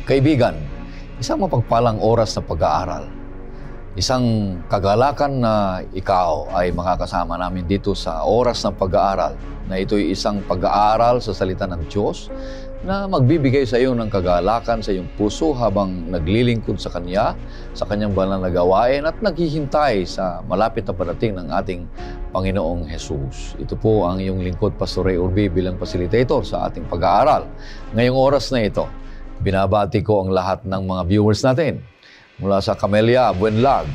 Kaibigan, isang mapagpalang oras na pag-aaral. Isang kagalakan na ikaw ay makakasama namin dito sa oras ng pag-aaral, na ito'y isang pag-aaral sa salita ng Diyos na magbibigay sa iyo ng kagalakan sa iyong puso habang naglilingkod sa Kanya, sa Kanyang banal na gawain at naghihintay sa malapit na parating ng ating Panginoong Jesus. Ito po ang iyong lingkod, Pastor Ray Urbi, bilang facilitator sa ating pag-aaral. Ngayong oras na ito, binabati ko ang lahat ng mga viewers natin mula sa Camellia, Buenlag,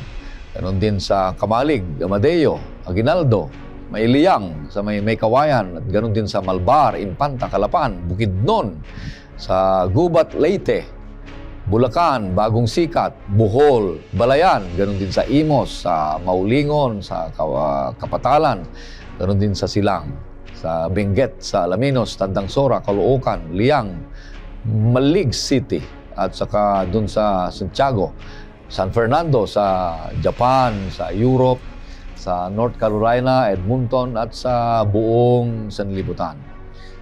ganon din sa Kamalig, Amadeo, Aguinaldo, Mailiyang, sa may Kawayan, at ganon din sa Malbar, Infanta, Calapan, Bukidnon, sa Gubat, Leyte, Bulacan, Bagong Sikat, Bohol, Balayan, ganon din sa Imos, sa Maulingon, sa Kapatalan, ganon din sa Silang, sa Benguet, sa Alaminos, Tandang Sora, Caloocan, Liang, Malig City, at saka dun sa Santiago, San Fernando, sa Japan, sa Europe, sa North Carolina, Edmonton, at sa buong sanlibutan.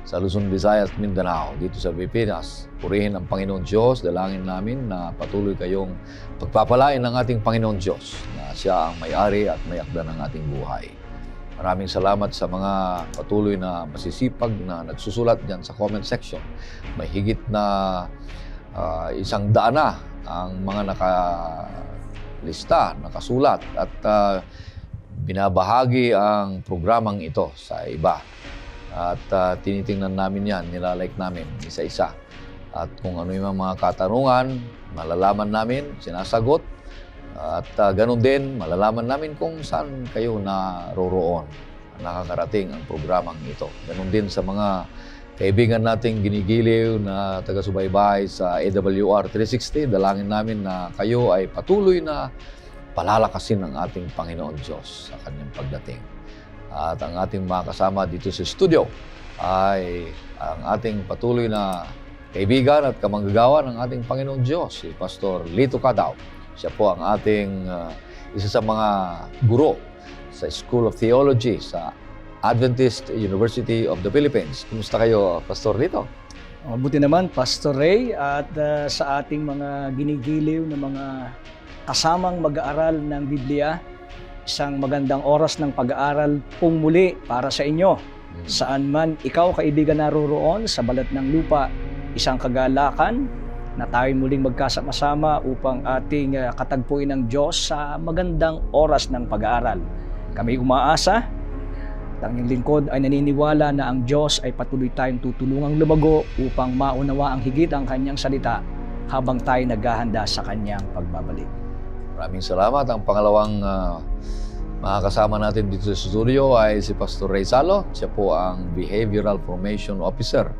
Sa Luzon, Visayas, Mindanao, dito sa Pilipinas, purihin ang Panginoon Diyos. Dalangin namin na patuloy kayong pagpapalain ng ating Panginoon Diyos, na Siya ang may-ari at may-akda ng ating buhay. Maraming salamat sa mga patuloy na masisipag na nagsusulat dyan sa comment section. May higit na 100 na ang mga nakalista, nakasulat, at binabahagi ang programang ito sa iba. At tinitingnan namin yan, nilalike namin isa-isa. At kung ano yung mga katanungan, malalaman namin, sinasagot. At ganun din, malalaman namin kung saan kayo naroroon, nakakarating ang programang ito. Ganun din sa mga kaibigan nating ginigiliw na taga-subaybay sa AWR 360. Dalangin namin na kayo ay patuloy na palalakasin ng ating Panginoon Diyos sa Kanyang pagdating. At ang ating mga kasama dito sa studio ay ang ating patuloy na kaibigan at kamanggagawa ng ating Panginoon Diyos, si Pastor Lito Cadaw. Siya po ang ating isa sa mga guro sa School of Theology sa Adventist University of the Philippines. Kumusta kayo, Pastor Lito? Mabuti naman, Pastor Ray, at sa ating mga ginigiliw na mga kasamang mag-aaral ng Biblia, isang magandang oras ng pag-aaral pong muli para sa inyo. Saan man ikaw, kaibigan, naroroon sa balat ng lupa, isang kagalakan na tayo muling magkasama-sama upang ating katagpuin ng Diyos sa magandang oras ng pag-aaral. Kami umaasa, ang lingkod ay naniniwala na ang Diyos ay patuloy tayong tutulungang lumago upang maunawa ang higit ang Kanyang salita habang tayo naghahanda sa Kanyang pagbabalik. Maraming salamat. Ang pangalawang makakasama natin dito sa studio ay si Pastor Ray Salo. Siya po ang Behavioral Formation Officer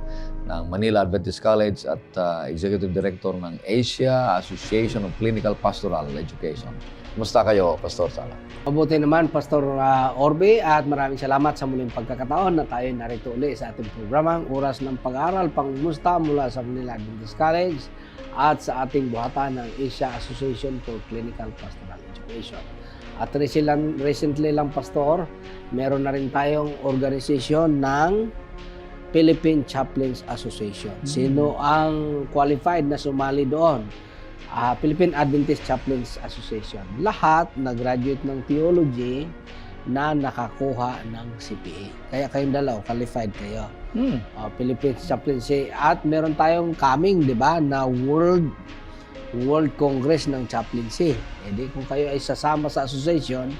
ng Manila Adventist College at Executive Director ng Asia Association of Clinical Pastoral Education. Kumusta kayo, Pastor Salo? Mabuti naman, Pastor Orbe, at maraming salamat sa muling pagkakataon na tayo narito ulit sa ating programang Oras ng Pag-aaral, pangumusta mula sa Manila Adventist College at sa ating buhatan ng Asia Association for Clinical Pastoral Education. At recently lang, Pastor, meron na rin tayong organisasyon ng Philippine Chaplains Association. Sino ang qualified na sumali doon? Philippine Adventist Chaplains Association. Lahat na-graduate ng theology na nakakuha ng CPA. Kaya kayong dalaw, qualified kayo. Philippine Chaplains. At meron tayong coming, di ba, na World Congress ng Chaplaincy. Di kung kayo ay sasama sa association,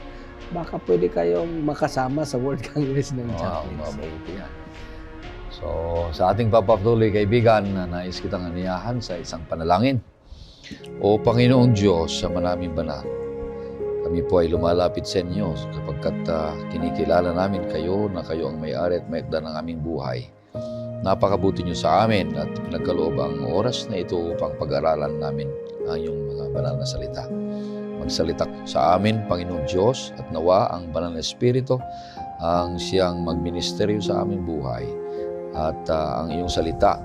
baka pwede kayong makasama sa World Congress ng Chaplaincy. Mabuti yan. So, sa ating papatuloy, kaibigan, na nais kitang aniyahan sa isang panalangin. O Panginoong Diyos sa maraming banal, kami po ay lumalapit sa inyo sapagkat kinikilala namin kayo na kayo ang may-ari at may-akda ng aming buhay. Napakabuti niyo sa amin at pinagkaloob ang oras na ito upang pag-aralan namin ang iyong mga banal na salita. Magsalita sa amin, Panginoong Diyos, at nawa ang banal na Espiritu ang siyang magministeryo sa aming buhay. At ang iyong salita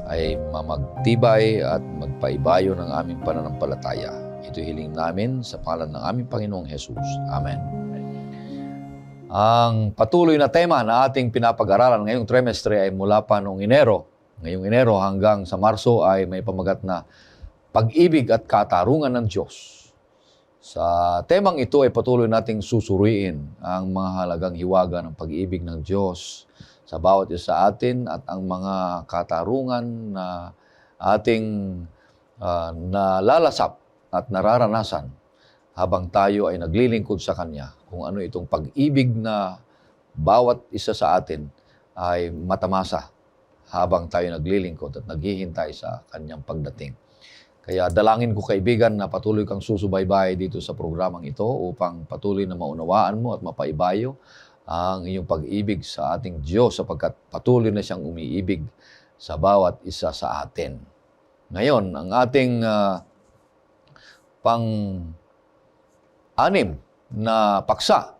ay mamagtibay at magpaibayo ng aming pananampalataya. Ito hiling namin sa pangalan ng aming Panginoong Jesus. Amen. Ang patuloy na tema na ating pinapag-aralan ngayong trimestre ay mula pa noong Enero ngayong Enero hanggang sa Marso ay may pamagat na pag-ibig at katarungan ng Diyos. Sa temang ito ay patuloy nating susuriin ang mga halagang hiwaga ng pag-ibig ng Diyos sa bawat isa sa atin at ang mga katarungan na ating nalalasap at nararanasan habang tayo ay naglilingkod sa Kanya. Kung ano itong pag-ibig na bawat isa sa atin ay matamasa habang tayo naglilingkod at naghihintay sa Kanyang pagdating. Kaya dalangin ko kaibigan na patuloy kang susubaybay dito sa programang ito upang patuloy na maunawaan mo at mapaibayo ang iyong pag-ibig sa ating Diyos sapagkat patuloy na siyang umiibig sa bawat isa sa atin. Ngayon, ang ating pang-anim na paksa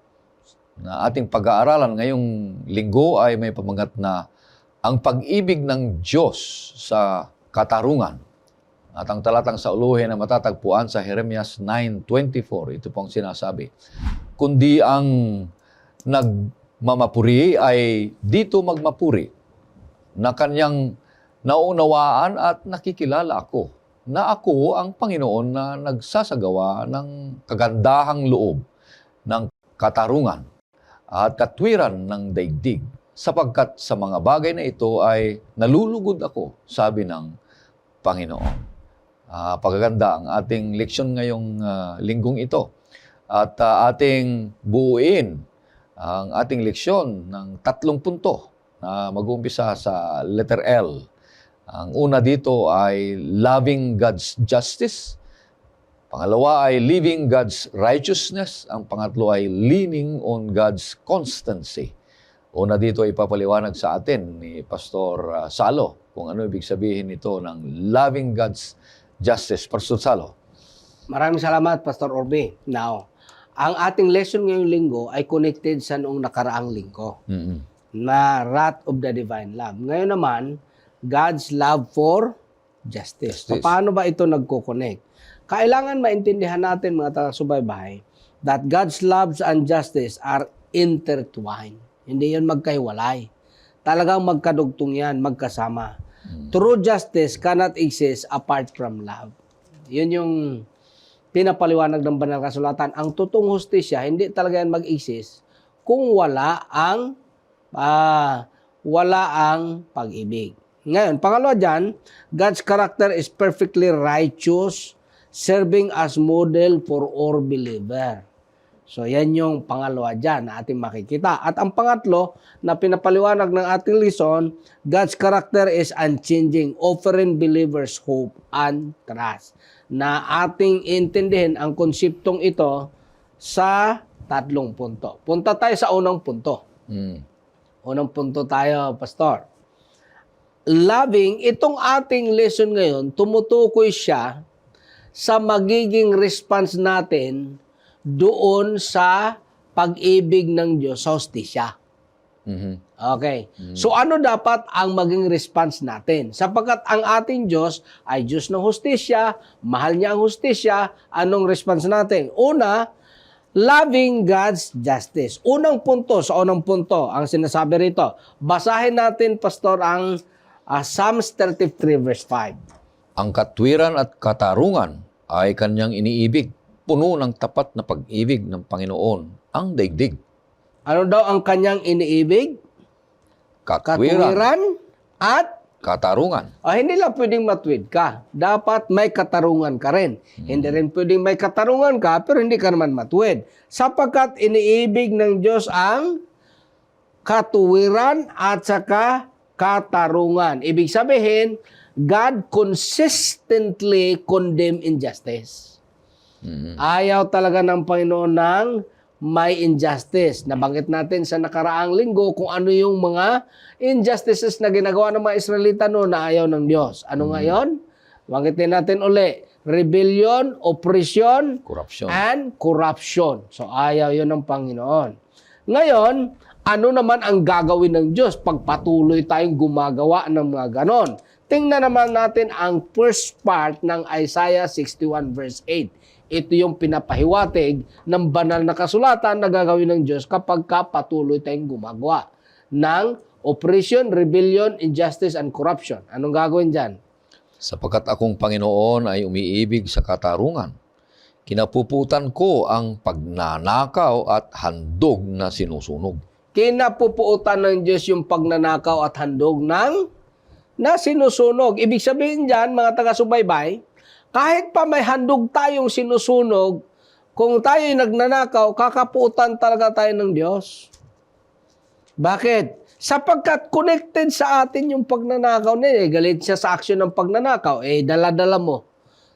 na ating pag-aaralan ngayong linggo ay may pamagat na ang pag-ibig ng Diyos sa katarungan. At ang talatang sauluhin na matatagpuan sa Jeremias 9:24, ito pong sinasabi, kundi ang nagmamapuri ay dito magmapuri, na kanyang naunawaan at nakikilala ako, na ako ang Panginoon na nagsasagawa ng kagandahang loob, ng katarungan at katwiran ng daigdig, sapagkat sa mga bagay na ito ay nalulugod ako, sabi ng Panginoon. Pagaganda ang ating leksyon ngayong linggong ito. At ating buuin ang ating leksyon ng 3 punto na mag-uumpisa sa letter L. Ang una dito ay loving God's justice. Pangalawa ay living God's righteousness. Ang pangatlo ay leaning on God's constancy. Una dito ay papaliwanag sa atin ni Pastor Salo kung ano ibig sabihin nito ng loving God's justice. Pastor Salo. Maraming salamat, Pastor Orbe. Now, ang ating lesson ngayong linggo ay connected sa noong nakaraang linggo na wrath of the divine love. Ngayon naman, God's love for justice. Justice. Paano ba ito nagko-connect? Kailangan maintindihan natin, mga taga-subaybay, that God's love and justice are intertwined. Hindi yan magkahiwalay. Talagang magkadugtong yan, magkasama. True justice cannot exist apart from love. Yun yung pinapaliwanag ng banal kasulatan. Ang totoong hustisya, hindi talaga yan mag-exist kung wala ang pag-ibig. Ngayon, pangalawa dyan, God's character is perfectly righteous, serving as model for all believer. So, yan yung pangalawa dyan na ating makikita. At ang pangatlo na pinapaliwanag ng ating lesson, God's character is unchanging, offering believers hope and trust. Na ating intindihin ang konseptong ito sa 3 punto. Punta tayo sa unang punto. Unang punto tayo, Pastor. Loving, itong ating lesson ngayon, tumutukoy siya sa magiging response natin doon sa pag-ibig ng Diyos sa hustisya. Okay. So ano dapat ang maging response natin? Sapagkat ang ating Diyos ay Diyos ng hustisya, mahal niya ang hustisya, anong response natin? Una, loving God's justice. Unang punto, ang sinasabi rito. Basahin natin, Pastor, ang Psalms 33 verse 5. Ang katwiran at katarungan ay kanyang iniibig. Puno ng tapat na pag-ibig ng Panginoon ang daigdig. Ano daw ang kanyang iniibig? Katwiran at katarungan. hindi lang pwedeng matwid ka. Dapat may katarungan ka rin. Hindi rin pwedeng may katarungan ka, pero hindi ka naman matwid. Sapagkat iniibig ng Diyos ang katuwiran at saka katarungan. Ibig sabihin, God consistently condemn injustice. Ayaw talaga ng Panginoon ng may injustice. Nabanggit natin sa nakaraang linggo kung ano yung mga injustices na ginagawa ng mga Israelita noon na ayaw ng Diyos. Ano ngayon? Banggitin natin uli. Rebellion, oppression, and corruption. So ayaw yun ng Panginoon. Ngayon, ano naman ang gagawin ng Diyos pag patuloy tayong gumagawa ng mga ganon? Tingnan naman natin ang first part ng Isaiah 61 verse 8. Ito yung pinapahiwatig ng banal na kasulatan na gagawin ng Diyos kapag patuloy tayong gumagawa ng oppression, rebellion, injustice, and corruption. Anong gagawin dyan? Sapagkat akong Panginoon ay umiibig sa katarungan, kinapuputan ko ang pagnanakaw at handog na sinusunog. Kinapupuutan ng Diyos yung pagnanakaw at handog na sinusunog. Ibig sabihin dyan, mga taga-subaybay, kahit pa may handog tayong sinusunog, kung tayo'y nagnanakaw, kakapuutan talaga tayo ng Diyos. Bakit? Sapagkat connected sa atin yung pagnanakaw niya. Galit siya sa aksyon ng pagnanakaw. Dala-dala mo.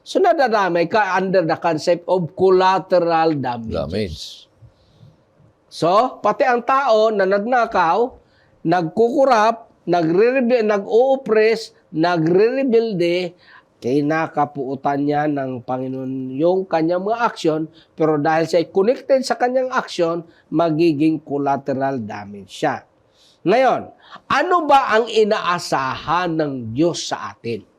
So nadadamay ka under the concept of collateral damage. So, pati ang tao na nagnakaw, nagkukurap, nag-o-oppress, nagre-rebelde, kinakapuutan niya ng Panginoon yung kanyang mga aksyon, pero dahil siya connected sa kanyang aksyon, magiging collateral damage siya. Ngayon, ano ba ang inaasahan ng Diyos sa atin?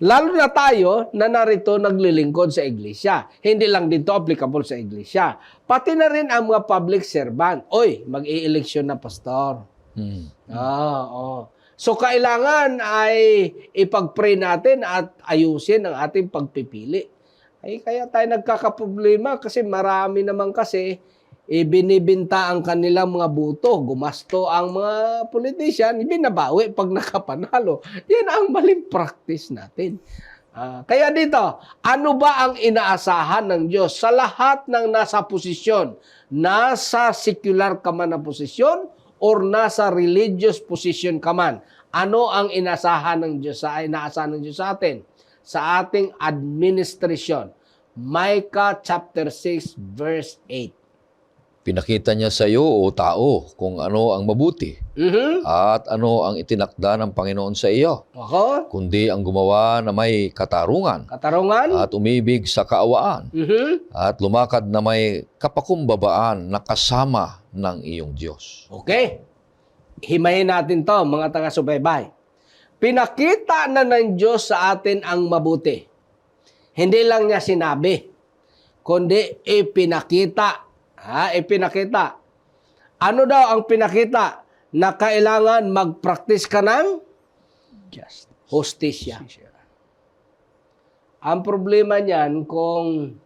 Lalo na tayo na narito naglilingkod sa iglesia. Hindi lang dito applicable sa iglesia. Pati na rin ang mga public servant. Oy, mag-i-eleksyon na pastor. So, kailangan ay ipag-pray natin at ayusin ang ating pagpipili. Kaya tayo nagkakaproblema kasi marami naman kasi binibinta ang kanilang mga buto. Gumasto ang mga politician, binabawi pag nakapanalo. Yan ang maling practice natin. Kaya dito, ano ba ang inaasahan ng Diyos sa lahat ng nasa posisyon? Nasa secular ka man na posisyon or nasa religious position ka man? Ano ang inaasahan ng Diyos sa atin? Sa ating administration. Micah chapter 6 verse 8. Pinakita niya sa iyo, o tao, kung ano ang mabuti at ano ang itinakda ng Panginoon sa iyo. Kundi ang gumawa na may katarungan at umibig sa kaawaan at lumakad na may kapakumbabaan na kasama ng iyong Diyos. Okay. Himayin natin to, mga taga-subaybay. Pinakita na ng Diyos sa atin ang mabuti. Hindi lang niya sinabi, kundi ipinakita. Ipinakita. Ano daw ang pinakita? Na kailangan mag-practice ka ng hustisya. Ang problema niyan kung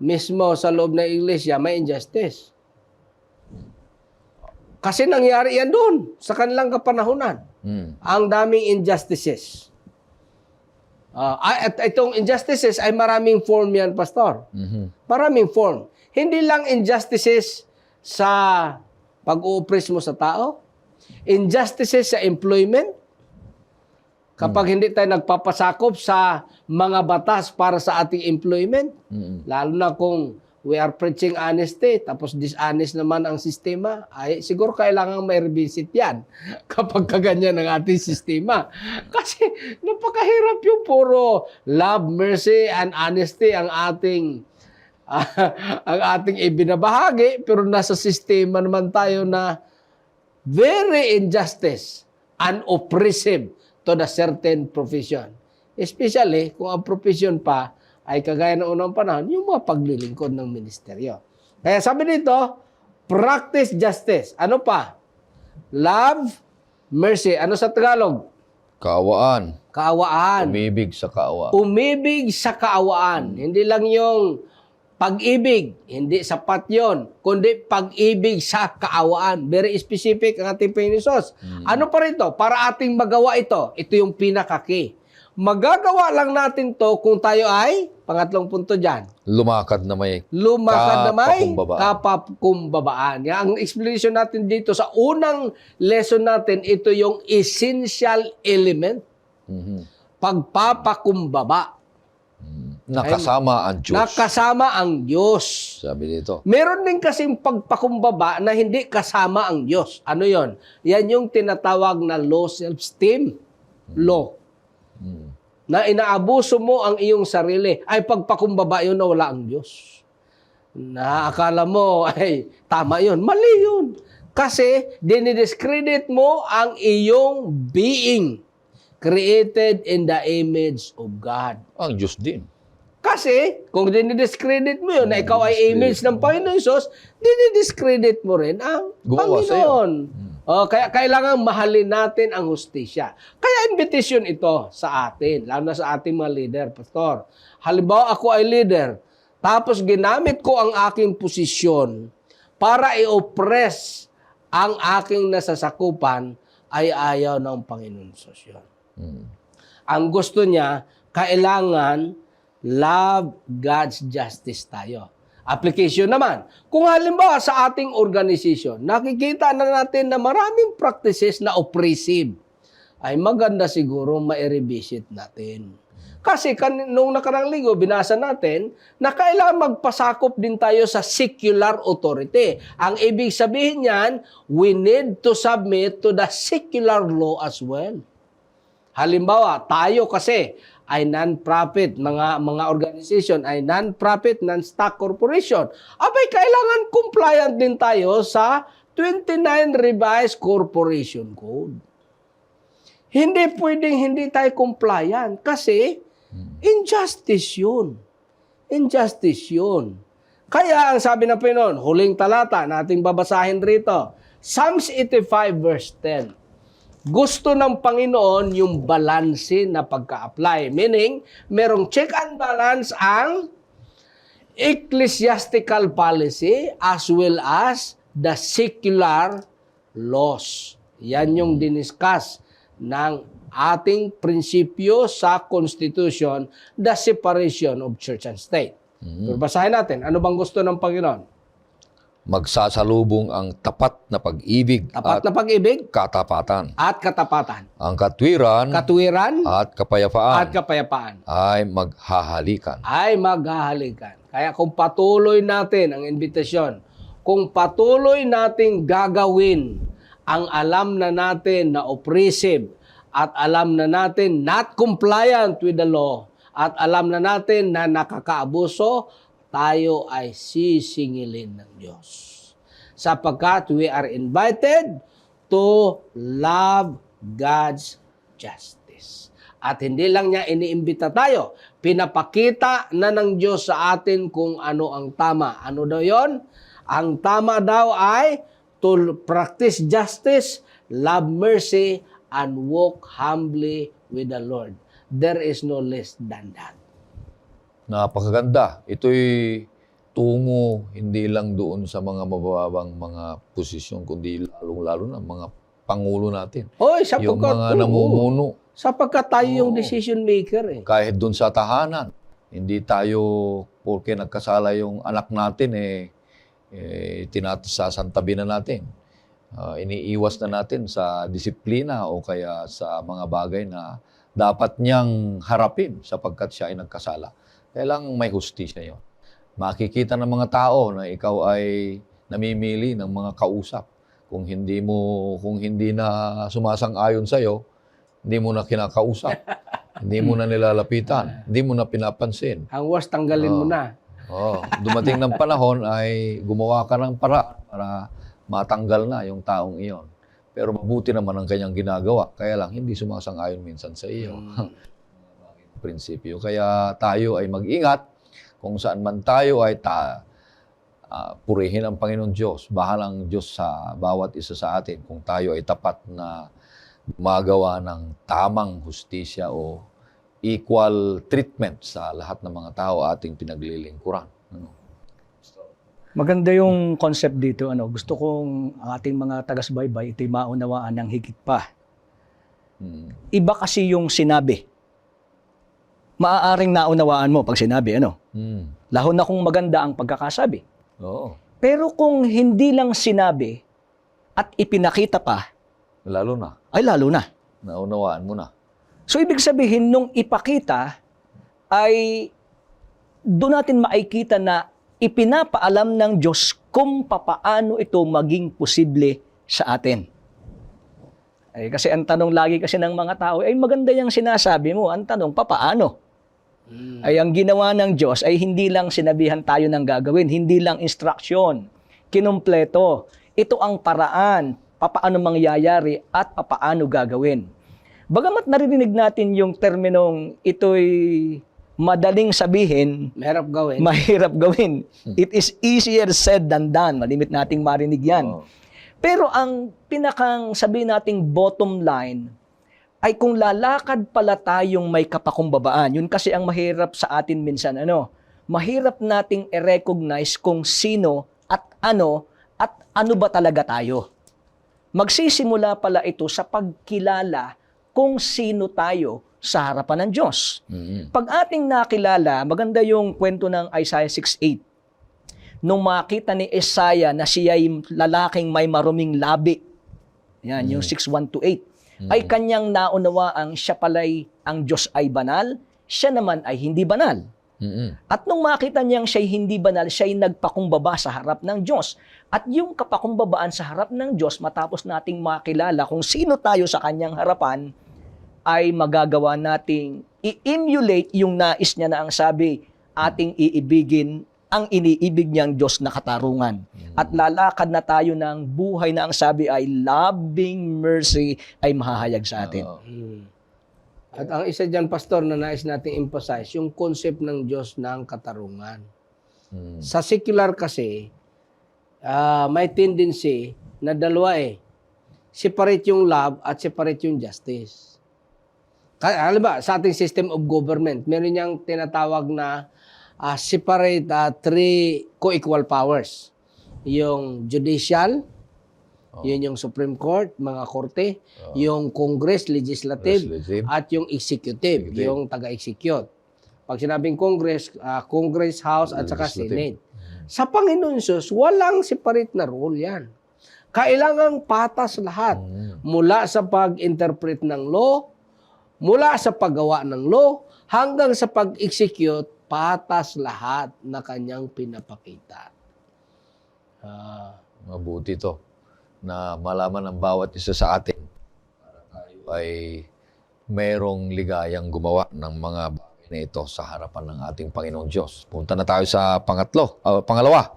mismo sa loob ng iglesia may injustice. Kasi nangyari yan doon sa kanilang kapanahunan. Ang daming injustices. At itong injustices ay maraming form yan, Pastor. Maraming form. Hindi lang injustices sa pag-o-oppress mo sa tao, injustices sa employment, kapag hindi tayo nagpapasakop sa mga batas para sa ating employment, lalo na kung we are preaching honesty, tapos dishonest naman ang sistema, ay siguro kailangan may revisit yan kapag kaganyan ang ating sistema. Kasi napakahirap yung puro love, mercy, and honesty ang ating ibinabahagi, pero nasa sistema naman tayo na very injustice and oppressive to the certain profession. Especially kung ang profession pa ay kagaya ng unang panahon, yung mga paglilingkod ng ministeryo. Kaya sabi dito, practice justice. Ano pa? Love, mercy. Ano sa Tagalog? Kaawaan. Kaawaan. Umibig sa kaawaan. Umibig sa kaawaan. Hindi lang yung pag-ibig, hindi sapat yon, kundi pag-ibig sa kaawaan. Very specific ang ating Panginoon Hesus. Ano pa rito? Para ating magawa ito, ito yung pinaka-key. Magagawa lang natin to kung tayo ay, pangatlong punto dyan, Lumakad na may kapakumbabaan. Ang explanation natin dito sa unang lesson natin, ito yung essential element. Pagpapakumbaba. Nakasama ang Diyos. Nakasama ang Diyos. Sabi dito. Meron din kasing pagpakumbaba na hindi kasama ang Diyos. Ano yon? Yan yung tinatawag na low self-esteem. Low. Na inaabuso mo ang iyong sarili. Ay pagpakumbaba yun na wala ang Diyos. Na akala mo, ay tama yun. Mali yun. Kasi dinidiscredit mo ang iyong being created in the image of God. Ang Diyos din. Kasi, kung dinidiscredit mo yun, na ikaw ay image ng Panginoon Hesus, dinidiscredit mo rin ang Gumawa Panginoon. Kaya kailangan mahalin natin ang hustisya. Kaya invitation ito sa atin, lalo na sa ating mga leader, Pastor. Halimbawa, ako ay leader, tapos ginamit ko ang aking posisyon para i-oppress ang aking nasasakupan, ay ayaw ng Panginoon Diyos yun. Ang gusto niya, kailangan love God's justice tayo. Application naman. Kung halimbawa sa ating organization, nakikita na natin na maraming practices na oppressive, ay maganda siguro ma-revisit natin. Kasi nung nakarang linggo, binasa natin na kailangan magpasakop din tayo sa secular authority. Ang ibig sabihin niyan, we need to submit to the secular law as well. Halimbawa, tayo kasi ay non-profit, mga organization ay non-profit, non-stock corporation. Abay, kailangan compliant din tayo sa 29 Revised Corporation Code. Hindi pwedeng hindi tayo compliant kasi injustice yun. Injustice yun. Kaya ang sabi ng Panginoon, huling talata na ating babasahin rito, Psalms 85 verse 10. Gusto ng Panginoon yung balanse na pagka-apply. Meaning, merong check and balance ang ecclesiastical policy as well as the secular laws. Yan yung diniscuss ng ating prinsipyo sa Constitution, the separation of church and state. Pero basahin natin, ano bang gusto ng Panginoon? Magsasalubong ang tapat na pag-ibig Tapat at na pag-ibig katapatan. at katapatan. Ang katwiran Katuwiran at kapayapaan at kapayapaan ay maghahalikan. ay maghahalikan. Kaya kung patuloy natin ang invitasyon, kung patuloy nating gagawin ang alam na natin na oppressive at alam na natin not compliant with the law at alam na natin na nakakaabuso, tayo ay sisingilin ng Diyos. Sapagkat we are invited to love God's justice. At hindi lang niya iniimbita tayo, pinapakita na ng Diyos sa atin kung ano ang tama. Ano daw yon? Ang tama daw ay to practice justice, love mercy, and walk humbly with the Lord. There is no less than that. Napakaganda. Ito'y tungo hindi lang doon sa mga mababang mga posisyon, kundi lalong-lalo na mga pangulo natin. Oy, Yung mga namumuno. Sapagkat tayo yung decision maker eh. Kahit doon sa tahanan, hindi tayo, porque nagkasala yung anak natin, tinasasantabi na natin. Iniiwas na natin sa disiplina o kaya sa mga bagay na dapat niyang harapin sapagkat siya ay nagkasala. Kailangang may hustisya yun. Makikita ng mga tao na ikaw ay namimili ng mga kausap. Kung hindi na sumasang-ayon sa'yo, hindi mo na kinakausap. Hindi mo na nilalapitan. Hindi mo na pinapansin. Ang worst, tanggalin mo na. Dumating ng panahon ay gumawa ka ng paraan para matanggal na yung taong iyon. Pero mabuti naman ang kanyang ginagawa. Kaya lang, hindi sumasang-ayon minsan sa iyo. Prinsipyo. Kaya tayo ay mag-ingat kung saan man tayo ay purihin ang Panginoon Diyos. Bahalang Diyos sa bawat isa sa atin kung tayo ay tapat na gumagawa ng tamang hustisya o equal treatment sa lahat ng mga tao ating pinaglilingkuran. Maganda yung concept dito. Gusto kong ang ating mga taga-subaybay ito'y maunawaan ng higit pa. Iba kasi yung sinabi. Maaaring naunawaan mo pag sinabi, Lalo na kung maganda ang pagkakasabi. Oo. Pero kung hindi lang sinabi at ipinakita pa, Lalo na. ay lalo na. Naunawaan mo na. So ibig sabihin, nung ipakita, ay doon natin makikita na ipinapaalam ng Diyos kung papaano ito maging posible sa atin. Kasi ang tanong lagi kasi ng mga tao, ay maganda yung sinasabi mo. Ang tanong, papaano? Ay ang ginawa ng Diyos ay hindi lang sinabihan tayo ng gagawin, hindi lang instruction, kinumpleto. Ito ang paraan, papaano mangyayari at papaano gagawin. Bagamat narinig natin yung terminong ito'y madaling sabihin, mahirap gawin. It is easier said than done. Malimit nating marinig yan. Pero ang pinakang sabihin nating bottom line ay kung lalakad pala tayong may kapakumbabaan. Yun kasi ang mahirap sa atin minsan. Mahirap nating i-recognize kung sino at ano ba talaga tayo. Magsisimula pala ito sa pagkilala kung sino tayo sa harapan ng Diyos. Pag ating nakilala, maganda yung kwento ng Isaiah 6:8. Nung makita ni Isaiah na siya'y lalaking may maruming labi, yan, yung 6:1-8, ay kanyang naunawaang siya pala'y ang Diyos ay banal, siya naman ay hindi banal. At nung makita niyang siya'y hindi banal, siya'y nagpakumbaba sa harap ng Diyos. At yung kapakumbabaan sa harap ng Diyos, matapos nating makilala kung sino tayo sa kanyang harapan, ay magagawa nating i-emulate yung nais niya na ang sabi, ating iibigin ang iniibig niyang Diyos na katarungan. At lalakad na tayo ng buhay na ang sabi ay loving mercy ay mahahayag sa atin. At ang isa dyan, Pastor, na nais nating emphasize, yung concept ng Diyos ng katarungan. Sa secular kasi, may tendency na dalawa separate yung love at separate yung justice. Alam ba, sa ating system of government, meron niyang tinatawag na separate three co-equal powers. Yung judicial, yun yung Supreme Court, mga korte, yung Congress, legislative, at yung executive, yung taga-execute. Pag sinabing Congress, Congress, House, at saka Senate. Sa Panginoon Diyos, walang separate na rule yan. Kailangang patas lahat. Mula sa pag-interpret ng law, mula sa paggawa ng law, hanggang sa pag-execute, patas lahat na kanyang pinapakita. Mabuti to na malaman ng bawat isa sa atin para tayo ay mayroong ligayang gumawa ng mga bagay na ito sa harapan ng ating Panginoong Diyos. Punta na tayo sa pangalawa.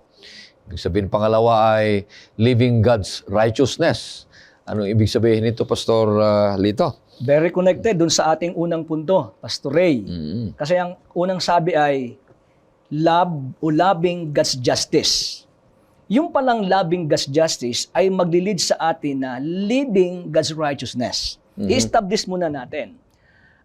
Ibig sabihin pangalawa ay living God's righteousness. Anong ibig sabihin nito, Pastor Lito? Very connected dun sa ating unang punto, Pastor Ray. Kasi ang unang sabi ay loving God's justice. Yung palang loving God's justice ay maglilid sa atin na living God's righteousness. I-establish muna natin.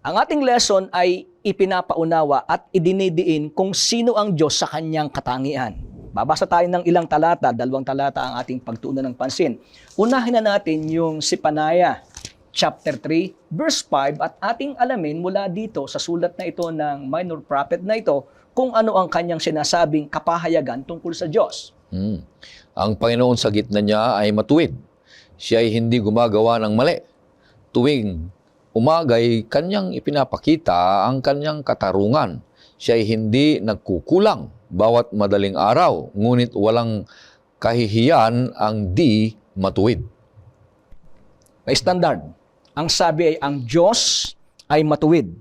Ang ating lesson ay ipinapaunawa at idinidiin kung sino ang Diyos sa kanyang katangian. Babasa tayo ng ilang talata, 2 talata ang ating pagtuunan ng pansin. Unahin na natin yung Sipanaya, chapter 3, verse 5, at ating alamin mula dito sa sulat na ito ng minor prophet na ito kung ano ang kanyang sinasabing kapahayagan tungkol sa Diyos. Ang Panginoon sa gitna niya ay matuwid. Siya ay hindi gumagawa ng mali. Tuwing umagay, kanyang ipinapakita ang kanyang katarungan. Siya ay hindi nagkukulang bawat madaling araw, ngunit walang kahihiyan ang di matuwid. May standard. Ang sabi ay ang Diyos ay matuwid.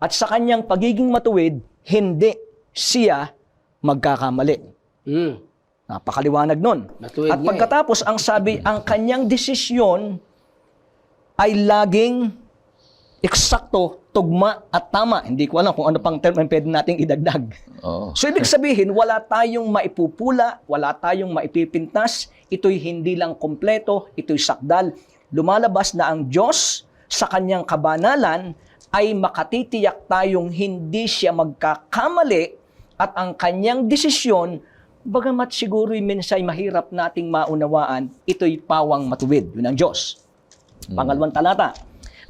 At sa kanyang pagiging matuwid, hindi siya magkakamali. Napakaliwanag nun. Matuwid At pagkatapos, ang sabi, ang kanyang desisyon ay laging eksakto, tugma at tama. Hindi ko alam kung ano pang term ang pwede nating idagdag. So, ibig sabihin, wala tayong maipupula, wala tayong maipipintas. Ito'y hindi lang kompleto, ito'y sakdal. Lumalabas na ang Diyos sa kanyang kabanalan ay makatitiyak tayong hindi siya magkakamali at ang kanyang desisyon, bagamat siguro'y minsay mahirap nating maunawaan, ito'y pawang matuwid. Yun ang Diyos. Pangalawang talata.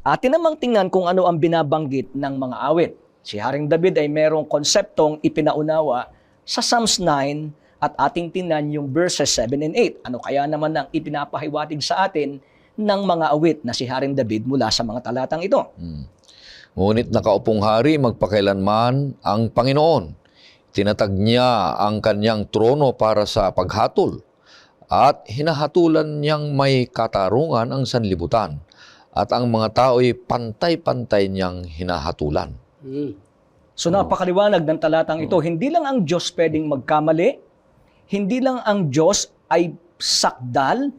Atin namang tingnan kung ano ang binabanggit ng mga awit. Si Haring David ay merong konseptong ipinaunawa sa Psalms 9 at ating tingnan yung verses 7 and 8. Ano kaya naman ang ipinapahiwatig sa atin ng mga awit na si Haring David mula sa mga talatang ito? Ngunit nakaupong hari magpakailanman ang Panginoon. Tinatag niya ang kanyang trono para sa paghatol at hinahatulan niyang may katarungan ang sanlibutan at ang mga tao'y pantay-pantay niyang hinahatulan. So napakaliwanag ng talatang ito. Hindi lang ang Diyos pwedeng magkamali, hindi lang ang Diyos ay sakdal,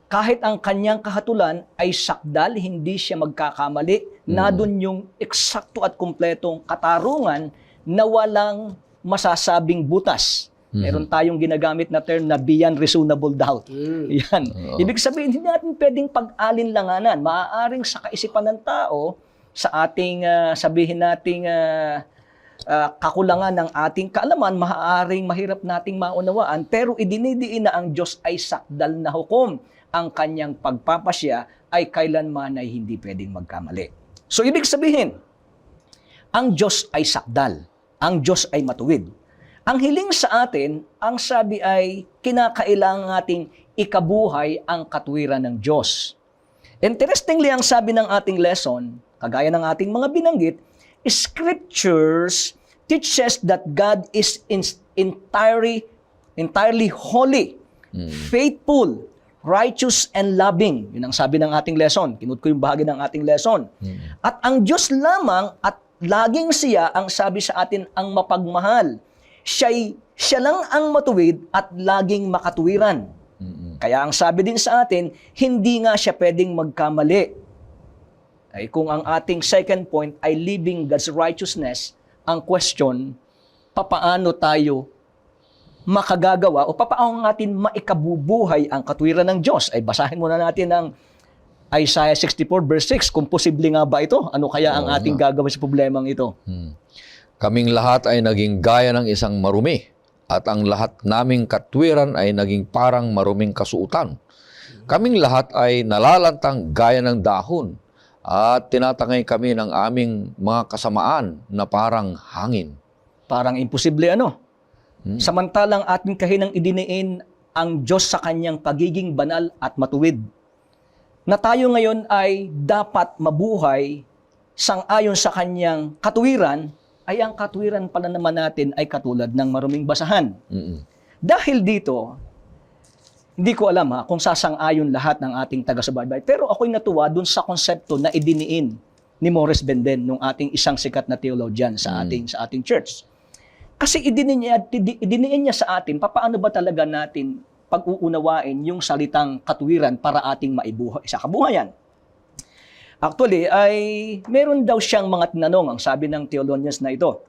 kahit ang kanyang kahatulan ay sakdal, hindi siya magkakamali, na doon yung eksakto at kumpletong katarungan na walang masasabing butas Meron tayong ginagamit na term na beyond reasonable doubt. Yan. Oo. Ibig sabihin, hindi natin pwedeng pag-alinlanganan. Maaaring sa kaisipan ng tao, sa ating, sabihin nating kakulangan ng ating kaalaman, maaaring mahirap nating maunawaan, pero idinidiin na ang Diyos ay sakdal na hukom. Ang kanyang pagpapasya ay kailanman ay hindi pwedeng magkamali. So, ibig sabihin, ang Diyos ay sakdal. Ang Diyos ay matuwid. Ang hiling sa atin, ang sabi ay kinakailangan nating ikabuhay ang katuwiran ng Diyos. Interestingly, ang sabi ng ating lesson, kagaya ng ating mga binanggit, Scriptures teaches that God is entirely holy, faithful, righteous, and loving. Yun ang sabi ng ating lesson. Kinut ko yung bahagi ng ating lesson. At ang Diyos lamang at laging siya ang sabi sa atin ang mapagmahal. Siya lang ang matuwid at laging makatuwiran. Kaya ang sabi din sa atin, hindi nga siya pwedeng magkamali. Ay kung ang ating second point ay living God's righteousness, ang question, papaano tayo makagagawa o papaano natin maikabubuhay ang katuwiran ng Diyos? Ay basahin muna natin ang Isaiah 64 verse 6. Kung posible nga ba ito? Ano kaya ang ating gagawin sa problemang ito? Kaming lahat ay naging gaya ng isang marumi, at ang lahat naming katwiran ay naging parang maruming kasuutan. Kaming lahat ay nalalantang gaya ng dahon, at tinatangay kami ng aming mga kasamaan na parang hangin. Parang imposible ano? Samantalang ating kahinang idiniin ang Diyos sa kanyang pagiging banal at matuwid. Na tayo ngayon ay dapat mabuhay sang-ayon sa kanyang katuwiran, ay ang katuwiran pala naman natin ay katulad ng maruming basahan. Dahil dito, hindi ko alam kung sasang-ayon lahat ng ating taga-subaybay, pero ako'y natuwa dun sa konsepto na idiniin ni Morris Benden, nung ating isang sikat na theologian sa ating church. Kasi idiniin niya sa atin, paano ba talaga natin pag-uunawain yung salitang katuwiran para ating maibuhay sa kabuhayan. Actually, ay meron daw siyang mga tinanong, ang sabi ng theologians na ito.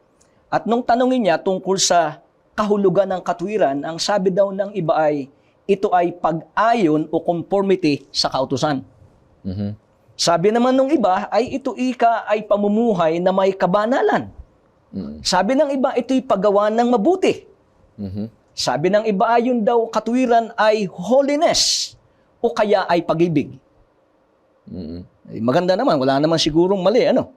At nung tanongin niya tungkol sa kahulugan ng katuwiran, ang sabi daw ng iba ay, ito ay pag-ayon o conformity sa kautusan. Sabi naman ng iba ay ito ay pamumuhay na may kabanalan. Sabi ng iba, ito'y paggawa ng mabuti. Sabi ng iba, yun daw katuwiran ay holiness o kaya ay pag-ibig. Maganda naman, wala naman sigurong mali, ano?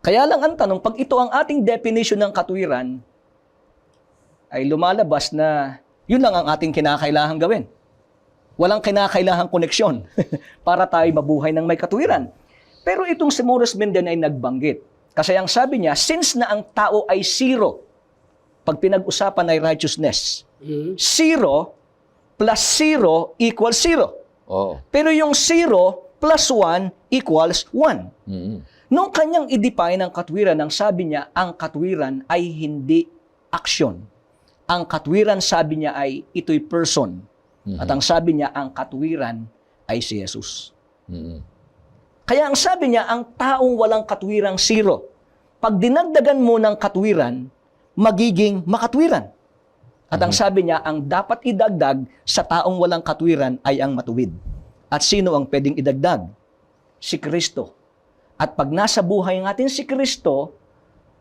Kaya lang ang tanong, pag ito ang ating definition ng katuwiran, ay lumalabas na yun lang ang ating kinakailangan gawin. Walang kinakailangang koneksyon para tayo mabuhay ng may katuwiran. Pero itong si Morris Benden ay nagbanggit. Kasi ang sabi niya, since na ang tao ay zero, pag pinag-usapan ay righteousness, 0 plus 0 equals 0. Pero yung 0 plus 1 equals 1. Nung kanyang i-define ang katwiran, ang sabi niya, ang katwiran ay hindi action. Ang katwiran, sabi niya, ay ito'y person. At ang sabi niya, ang katwiran ay si Jesus. Kaya ang sabi niya, ang taong walang katwirang 0, pag dinagdagan mo ng katwiran, magiging makatwiran. At ang sabi niya, ang dapat idagdag sa taong walang katwiran ay ang matuwid. At sino ang pwedeng idagdag? Si Kristo. At pag nasa buhay natin si Kristo,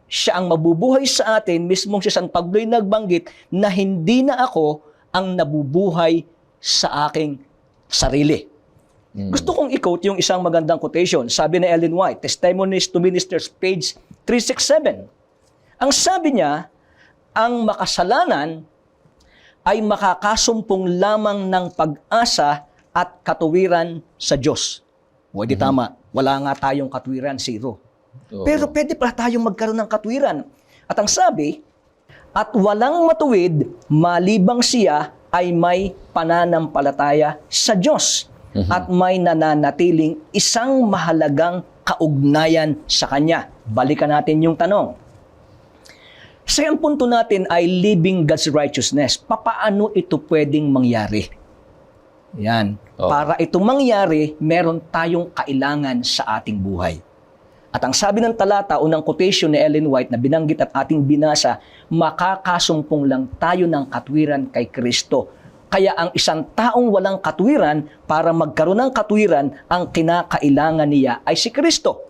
siya ang mabubuhay sa atin, mismong si San Pablo'y nagbanggit na hindi na ako ang nabubuhay sa aking sarili. Gusto kong i-quote yung isang magandang quotation. Sabi ni Ellen White, Testimonies to Ministers, page 367. Ang sabi niya, ang makasalanan ay makakasumpong lamang ng pag-asa at katuwiran sa Diyos. Pwede tama, wala nga tayong katuwiran, 0. Pero pwede pa tayong magkaroon ng katwiran. At ang sabi, at walang matuwid, malibang siya ay may pananampalataya sa Diyos at may nananatiling isang mahalagang kaugnayan sa Kanya. Balikan natin yung tanong. Sa ang punto natin ay living God's righteousness. Papaano ito pwedeng mangyari? Yan. Para ito mangyari, meron tayong kailangan sa ating buhay. At ang sabi ng talata, unang quotation ni Ellen White na binanggit at ating binasa, makakasumpong lang tayo ng katwiran kay Kristo. Kaya ang isang taong walang katwiran, para magkaroon ng katwiran, ang kinakailangan niya ay si Kristo.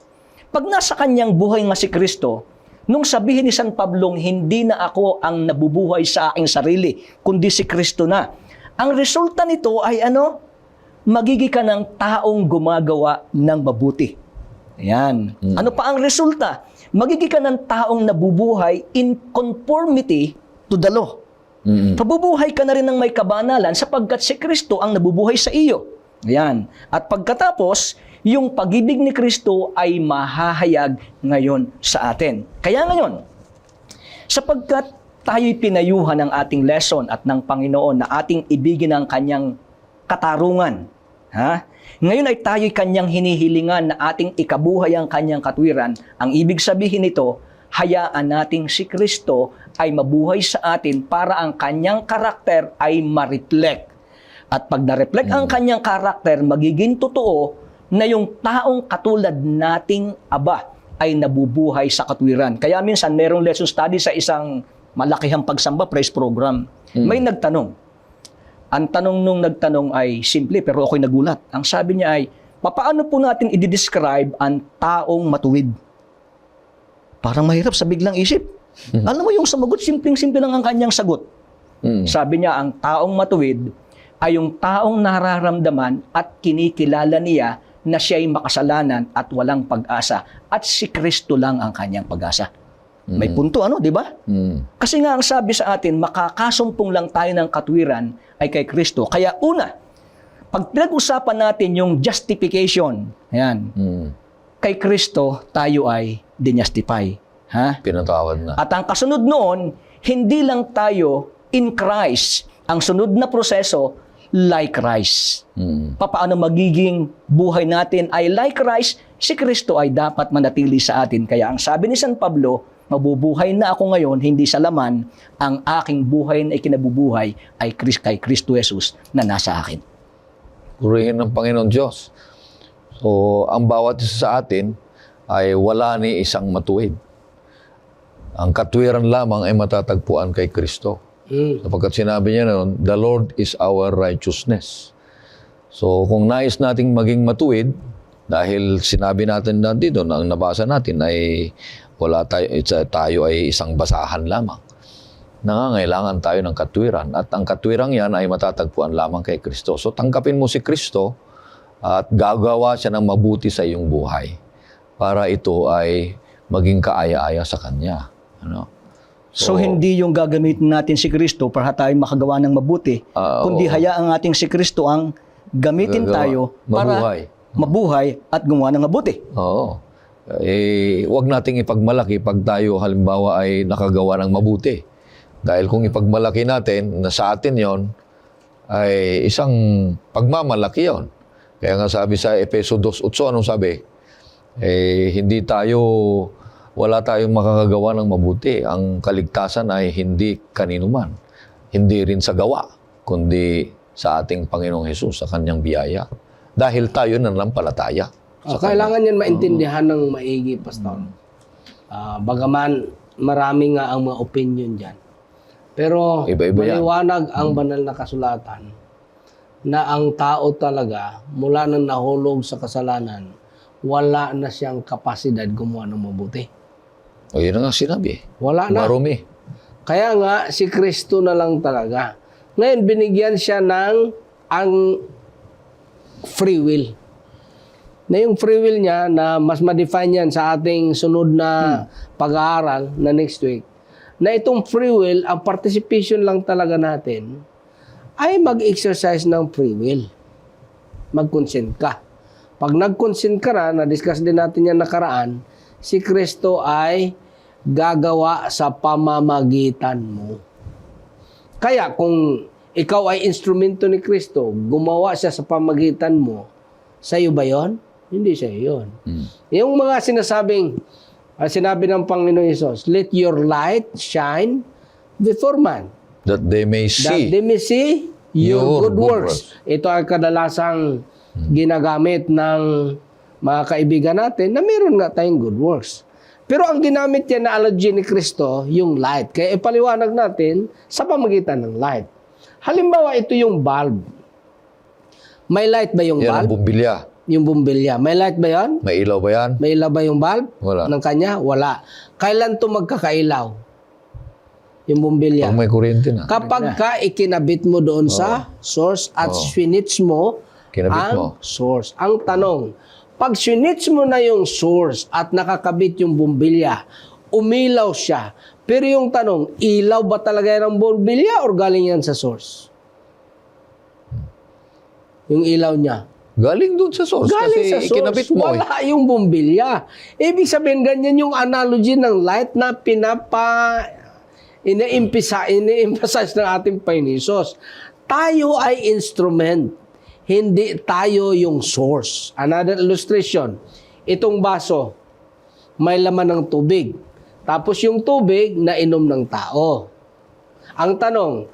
Pag nasa kanyang buhay nga si Kristo, nung sabihin ni San Pablong, hindi na ako ang nabubuhay sa aking sarili, kundi si Kristo na. Ang resulta nito ay ano? Magiging ka ng taong gumagawa ng mabuti. Ayan. Ano pa ang resulta? Magiging ka ng taong nabubuhay in conformity to the law. Pabubuhay ka na rin ng may kabanalan sapagkat si Kristo ang nabubuhay sa iyo. Ayan. At pagkatapos, yung pag-ibig ni Kristo ay mahahayag ngayon sa atin. Kaya ngayon, sapagkat tayo'y pinayuhan ng ating lesson at ng Panginoon na ating ibigin ang kanyang katarungan, ngayon ay tayo'y kanyang hinihilingan na ating ikabuhay ang kanyang katwiran. Ang ibig sabihin nito, hayaan nating si Kristo ay mabuhay sa atin para ang kanyang karakter ay ma-reflect. At pag na-reflect ang kanyang karakter, magiging totoo na yung taong katulad nating Aba ay nabubuhay sa katwiran. Kaya minsan merong lesson study sa isang malakihang pagsamba praise program. May nagtanong. Ang tanong nung nagtanong ay simple pero ako'y nagulat. Ang sabi niya ay, papaano po natin i-describe ang taong matuwid? Parang mahirap sa biglang isip. Alam mo yung sumagot, simpleng-simple lang ang kanyang sagot. Sabi niya, ang taong matuwid ay yung taong nararamdaman at kinikilala niya na siya'y makasalanan at walang pag-asa. At si Kristo lang ang kanyang pag-asa. May punto, di ba? Kasi nga ang sabi sa atin, makakasumpong lang tayo ng katwiran ay kay Kristo. Kaya una, pag pinag-usapan natin yung justification, ayan, kay Kristo tayo ay dinjustify. Pinatawad na. At ang kasunod noon, hindi lang tayo in Christ. Ang sunod na proseso, like Christ. Paano magiging buhay natin ay like Christ, si Kristo ay dapat manatili sa atin. Kaya ang sabi ni San Pablo, mabubuhay na ako ngayon, hindi sa laman, ang aking buhay na ikinabubuhay ay kay Kristo Jesus na nasa akin. Purihin ng Panginoon Diyos. So, ang bawat isa sa atin ay wala ni isang matuwid. Ang katwiran lamang ay matatagpuan kay Kristo. Sapagkat sinabi niya noon, the Lord is our righteousness. So, kung nais nating maging matuwid, dahil sinabi natin na dito, na ang nabasa natin ay tayo ay isang basahan lamang. Nangangailangan tayo ng katwiran at ang katwirang yan ay matatagpuan lamang kay Kristo. So tanggapin mo si Kristo at gagawa siya ng mabuti sa iyong buhay para ito ay maging kaaya-aya sa Kanya. So hindi yung gagamitin natin si Kristo para tayo makagawa ng mabuti, kundi hayaang ating si Kristo ang gamitin tayo para mabuhay at gumawa ng mabuti. Oo. Huwag nating ipagmalaki pag tayo halimbawa ay nakagawa ng mabuti. Dahil kung ipagmalaki natin na sa atin yon ay isang pagmamalaki yon. Kaya nga sabi sa Efeso 2:8, anong sabi? Wala tayong makakagawa ng mabuti. Ang kaligtasan ay hindi kaninuman. Hindi rin sa gawa, kundi sa ating Panginoong Hesus, sa Kanyang biyaya. Dahil tayo nananampalataya. Kailangan yan maintindihan ng maigi, Pastor. Bagaman marami nga ang mga opinion dyan. Pero maliwanag ang banal na kasulatan na ang tao talaga, mula nang nahulog sa kasalanan, wala na siyang kapasidad gumawa ng mabuti. O yun nga sinabi. Wala na. Marumi. Kaya nga, si Kristo na lang talaga. Ngayon, binigyan siya ng ang free will. Na yung free will niya, na mas ma-define yan sa ating sunod na pag-aaral na next week, na itong free will, ang participation lang talaga natin, ay mag-exercise ng free will. Mag-consent ka. Pag nag-consent ka na-discuss din natin yan nakaraan, si Kristo ay gagawa sa pamamagitan mo. Kaya kung ikaw ay instrumento ni Kristo, gumawa siya sa pamamagitan mo, sa iyo ba yun? Hindi sa iyo yun. Yung mga sinabi ng Panginoon Hesus, let your light shine before man. That they may see your good works. Ito ay kadalasang ginagamit ng mga kaibigan natin, na meron nga tayong good works. Pero ang ginamit niya na analogy ni Kristo, yung light. Kaya ipaliwanag natin sa pamagitan ng light. Halimbawa, ito yung bulb. May light ba yung Yan ang bulb? bumbilya. Yung bumbilya. May light ba yan? May ilaw ba yan? May ilaw ba yung bulb? Wala. Ng kanya? Wala. Kailan to magkakailaw? Yung bumbilya. Pag may kuryente na. Kapag ka ikinabit mo doon sa source at swinits mo Kinabit ang mo. source. Ang tanong, pag swinits mo na yung source at nakakabit yung bumbilya, umilaw siya. Pero yung tanong, ilaw ba talaga yan ang bumbilya or galing yan sa source? Yung ilaw niya. Galing doon sa source. Galing kasi sa source. ikinabit mo. Wala yung bumbilya. Ibig sabihin, ganyan yung analogy ng light na ini-emphasize ng ating Panginoon. Tayo ay instrument. Hindi tayo yung source. Another illustration. Itong baso, may laman ng tubig. Tapos yung tubig, nainom ng tao. Ang tanong,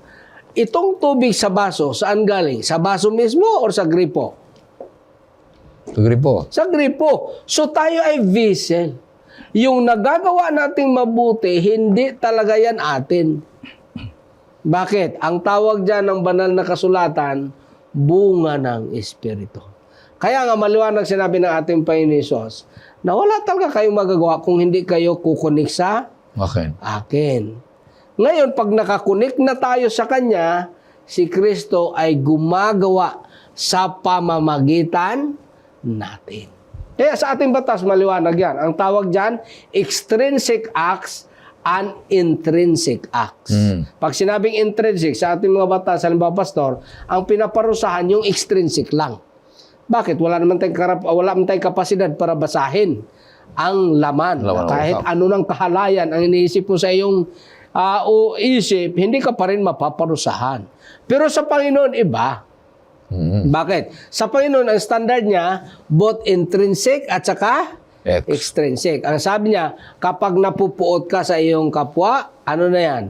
itong tubig sa baso, saan galing? Sa baso mismo o sa gripo? Agree po. Sa gripo. So tayo ay vessel. Yung nagagawa nating mabuti, hindi talaga yan atin. Bakit? Ang tawag dyan ng banal na kasulatan, bunga ng Espiritu. Kaya nga maliwanag sinabi ng ating Panginoon Hesus, na wala talaga kayong magagawa kung hindi kayo kukunik sa akin. Ngayon, pag nakakunik na tayo sa Kanya, si Kristo ay gumagawa sa pamamagitan natin. Kaya sa ating batas, maliwanag yan. Ang tawag dyan, extrinsic acts and intrinsic acts. Pag sinabing intrinsic, sa ating mga batas, halimbawa pastor, ang pinaparusahan yung extrinsic lang. Bakit? Wala naman tayong kapasidad para basahin ang laman. Kahit ano ng kahalayan ang iniisip mo sa iyong isip, hindi ka pa rin mapaparusahan. Pero sa Panginoon, iba. Bakit? Sa Panginoon, ang standard niya, both intrinsic at saka extrinsic. Ang sabi niya, kapag napupuot ka sa iyong kapwa, ano na yan?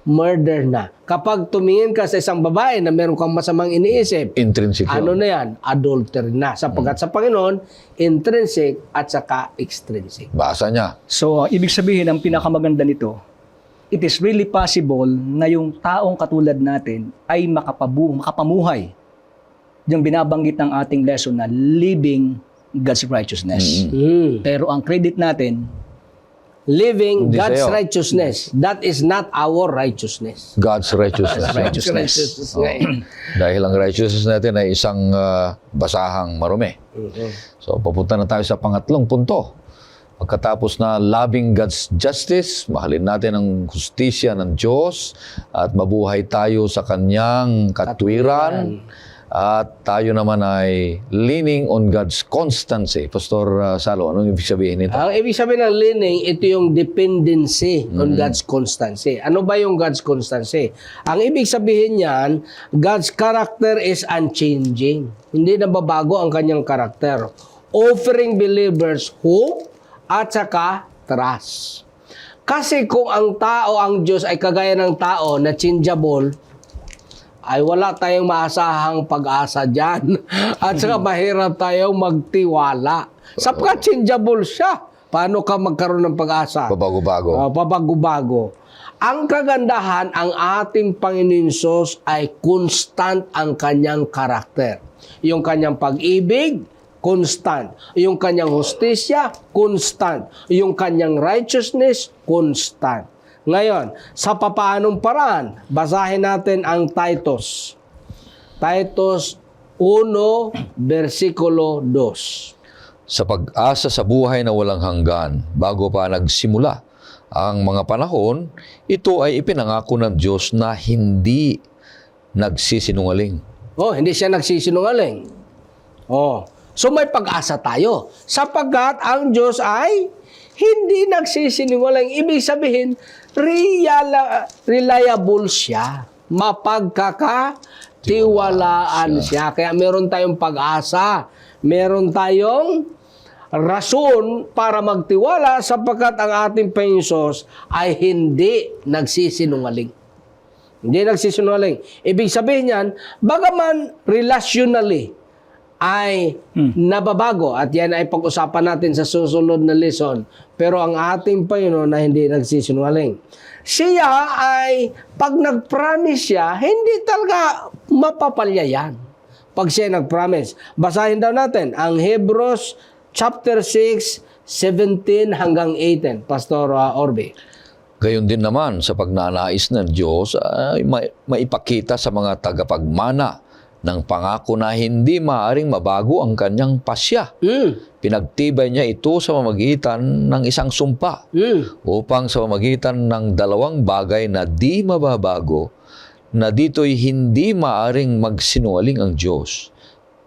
Murder na. Kapag tumingin ka sa isang babae na meron kang masamang iniisip, Intrinsic ano na yan? Adultery na. Sapagkat sa Panginoon, intrinsic at saka extrinsic. Basa niya. So, ibig sabihin, ang pinakamaganda nito, it is really possible na yung taong katulad natin ay makapamuhay. Yung binabanggit ng ating lesson na living God's righteousness. Pero ang credit natin, Living Hindi God's sa'yo. righteousness. That is not our righteousness. God's righteousness. righteousness. Dahil ang righteousness natin ay isang basahang marumi. So, papunta na tayo sa pangatlong punto. Pagkatapos na loving God's justice, mahalin natin ang hustisya ng Diyos at mabuhay tayo sa Kanyang katwiran. At tayo naman ay leaning on God's constancy. Pastor Salo, anong ibig sabihin nito? Ang ibig sabihin ng leaning, ito yung dependency on God's constancy. Ano ba yung God's constancy? Ang ibig sabihin niyan, God's character is unchanging. Hindi nababago ang kanyang karakter. Offering believers hope at saka trust. Kasi kung ang tao, ang Diyos ay kagaya ng tao na changeable, ay wala tayong maasahang pag-asa dyan. At saka mahirap tayong magtiwala. Sapagkat changeable siya. Paano ka magkaroon ng pag-asa? Pabago-bago. Pabago-bago. Ang kagandahan, ang ating Panginoon Hesus ay constant ang kanyang karakter. Yung kanyang pag-ibig, constant. Yung kanyang hustisya, constant. Yung kanyang righteousness, constant. Ngayon, sa papaanong paraan, basahin natin ang Titus. Titus 1, versikulo 2. Sa pag-asa sa buhay na walang hanggan, bago pa nagsimula ang mga panahon, ito ay ipinangako ng Diyos na hindi nagsisinungaling. Hindi siya nagsisinungaling. So may pag-asa tayo. Sapagkat ang Diyos ay hindi nagsisinungaling. Ibig sabihin, reliable siya. Mapagkakatiwalaan siya. Kaya meron tayong pag-asa. Meron tayong rason para magtiwala sapagkat ang ating Panginoon Hesus ay hindi nagsisinungaling. Hindi nagsisinungaling. Ibig sabihin yan, bagaman relationally, ay nababago at yan ay pag-usapan natin sa susunod na lesson. Pero ang ating Panginoon na hindi nagsisinungaling. Siya ay, pag nag-promise siya, hindi talaga mapapalya yan. Pag siya nag-promise. Basahin daw natin ang Hebrews chapter 6, 17 hanggang 18. Pastor Orbe. Gayon din naman sa pagnanais ng Diyos ay maipakita sa mga tagapagmana ng pangako na hindi maaring mabago ang kanyang pasya. Pinagtibay niya ito sa pamamagitan ng isang sumpa upang sa pamamagitan ng dalawang bagay na di mababago na dito'y hindi maaring magsinungaling ang Diyos.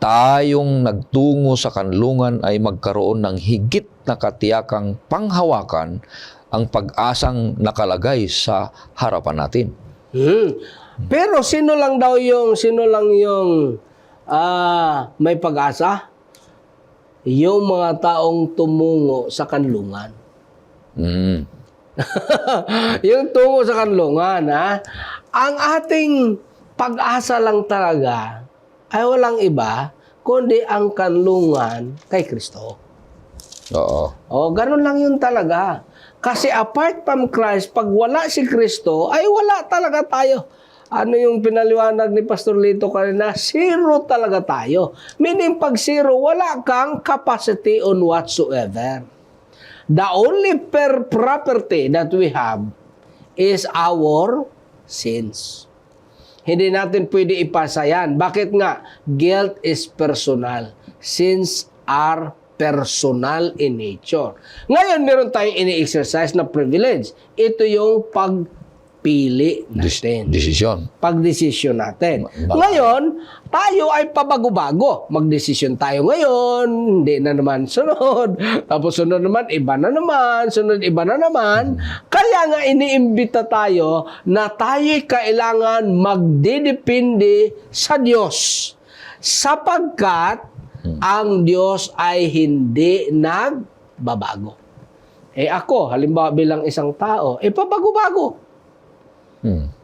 Tayong nagtungo sa kanlungan ay magkaroon ng higit na katiyakang panghawakan ang pag-asang nakalagay sa harapan natin. Pero sino lang yung may pag-asa? Yung mga taong tumungo sa kanlungan. Yung tungo sa kanlungan, ha? Ang ating pag-asa lang talaga ay walang iba kundi ang kanlungan kay Kristo. Oo. Ganun lang yun talaga. Kasi apart from Christ, pag wala si Kristo, ay wala talaga tayo. Ano yung pinaliwanag ni Pastor Lito kanina? Zero talaga tayo. Meaning pag zero, wala kang capacity on whatsoever. The only property that we have is our sins. Hindi natin pwede ipasa yan. Bakit nga? Guilt is personal. Sins are personal in nature. Ngayon, meron tayong ini-exercise na privilege. Ito yung pagpili natin. Desisyon. Pagdesisyon natin. Ngayon, tayo ay pabago-bago. Magdesisyon tayo ngayon, hindi na naman sunod. Tapos sunod naman, iba na naman. Sunod, iba na naman. Kaya nga iniimbita tayo na tayo'y kailangan magdidepende sa Diyos. Sapagkat ang Diyos ay hindi nagbabago. Ako, halimbawa bilang isang tao, pabago-bago.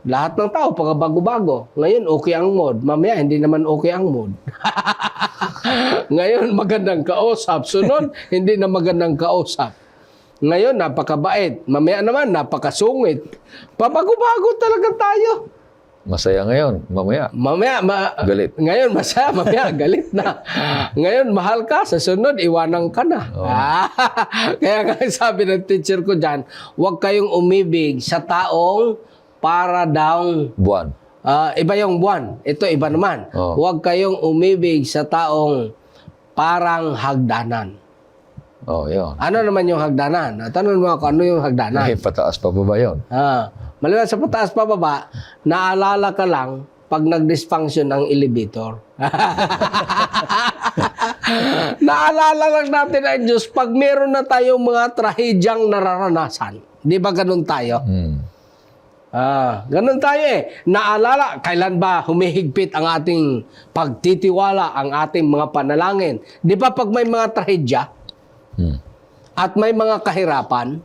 Lahat ng tao, pagbago-bago. Ngayon, okay ang mood. Mamaya, hindi naman okay ang mood. Ngayon, magandang kausap. Sunod, hindi na magandang kausap. Ngayon, napakabait. Mamaya naman, napakasungit. Pabago-bago talaga tayo. Masaya ngayon, mamaya. Galit. Ngayon, masaya, mamaya, galit na. Ngayon, mahal ka, sa sunod, iwanan ka na. Kaya nga sabi ng teacher ko dyan, huwag kayong umibig sa taong para daw buwan. Iba yung buwan. Ito, iba naman. Huwag kayong umibig sa taong parang hagdanan. Yun. Ano naman yung hagdanan? Tanong mo ako, ano yung hagdanan? Pataas pa ba yun? Maliban sa pataas pa baba, naalala ka lang pag nag-dysfunction ang elevator. Naalala lang natin ang Diyos pag meron na tayong mga trahedyang nararanasan. Di ba ganun tayo? Ganun tayo Naalala, kailan ba humihigpit ang ating pagtitiwala, ang ating mga panalangin? Di ba pag may mga trahedya at may mga kahirapan,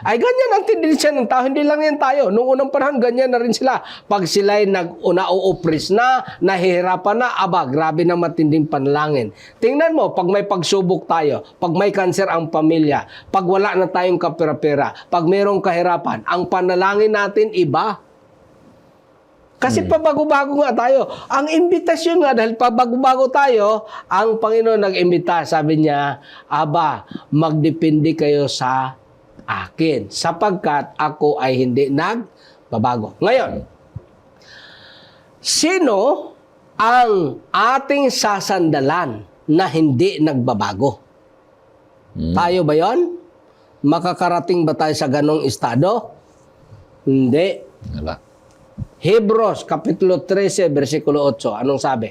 ay ganyan ang tendensya ng tao. Hindi lang yan tayo. Noong unang panahon, ganyan na rin sila. Pag sila'y na-o-oppress na, nahihirapan na, grabe ng matinding panalangin. Tingnan mo, pag may pagsubok tayo, pag may kanser ang pamilya, pag wala na tayong kapera-pera, pag mayroong kahirapan, ang panalangin natin iba. Kasi pabago-bago nga tayo. Ang imbitasyon nga, dahil pabago-bago tayo, ang Panginoon nag-imbita. Sabi niya, magdepende kayo sa akin, sapagkat ako ay hindi nagbabago. Ngayon, sino ang ating sasandalan na hindi nagbabago? Tayo ba yon? Makakarating ba tayo sa ganong estado? Hindi. Wala. Hebrews, Kapitulo 13, versikulo 8. Anong sabi?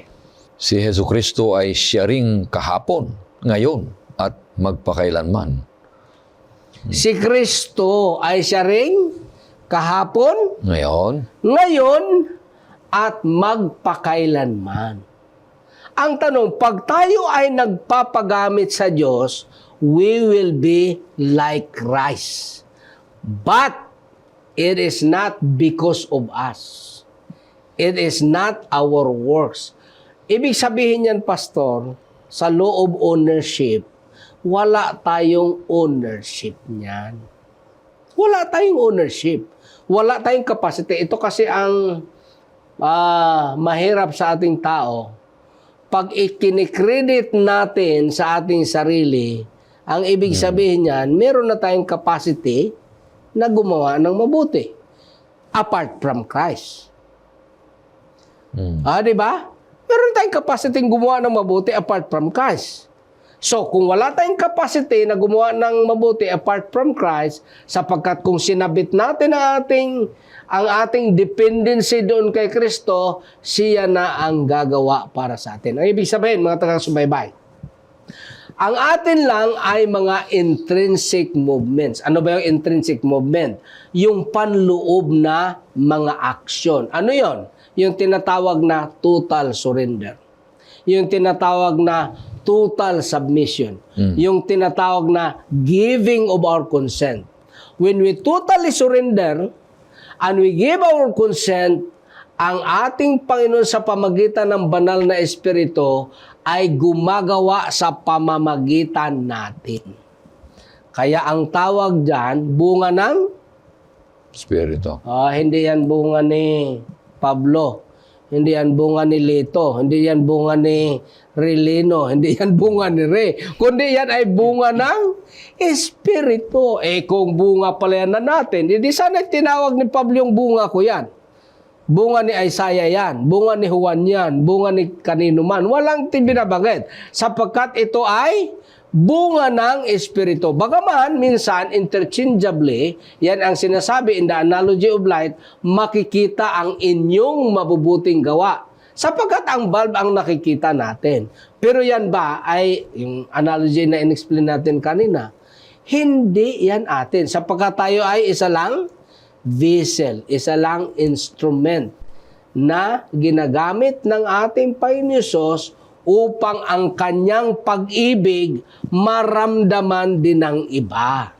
Si Jesucristo ay siya ring kahapon, ngayon, at magpakailanman. Si Kristo ay siya ring kahapon, ngayon, at magpakailanman. Ang tanong, pag tayo ay nagpapagamit sa Diyos, we will be like Christ. But it is not because of us. It is not our works. Ibig sabihin yan, Pastor, sa law of ownership, wala tayong ownership niyan. Wala tayong ownership. Wala tayong capacity. Ito kasi ang mahirap sa ating tao. Pag ikinikredit natin sa ating sarili, ang ibig sabihin niyan, meron na tayong capacity na gumawa ng mabuti. Apart from Christ. Di ba? Meron tayong capacity gumawa ng mabuti apart from Christ. So, kung wala tayong capacity na gumawa ng mabuti apart from Christ, sapagkat kung sinabit natin ang ating dependency doon kay Kristo, siya na ang gagawa para sa atin. Ang ibig sabihin, mga taga-subaybay, ang atin lang ay mga intrinsic movements. Ano ba yung intrinsic movement? Yung panloob na mga aksyon. Ano yon? Yung tinatawag na total surrender. Yung tinatawag na total submission. Yung tinatawag na giving of our consent. When we totally surrender and we give our consent, ang ating Panginoon sa pamagitan ng banal na Espiritu ay gumagawa sa pamamagitan natin. Kaya ang tawag dyan, bunga ng Espiritu. hindi yan bunga ni Pablo. Hindi yan bunga ni Lito. Hindi yan bunga ni Relino. Hindi yan bunga ni Re. Kundi yan ay bunga ng Espiritu. Kung bunga pala yan na natin, hindi sana tinawag ni Pablo yung bunga ko yan. Bunga ni Isaiah yan. Bunga ni Juan yan. Bunga ni kanino man. Walang binabanggit. Sapagkat ito ay bunga ng Espiritu. Bagaman, minsan, interchangeably, yan ang sinasabi in the analogy of light, makikita ang inyong mabubuting gawa. Sapagkat ang bulb ang nakikita natin. Pero yan ba ay, yung analogy na in-explain natin kanina, hindi yan atin. Sapagkat tayo ay isa lang vessel, isa lang instrument na ginagamit ng ating Panginoon Hesus upang ang kanyang pag-ibig maramdaman din ng iba.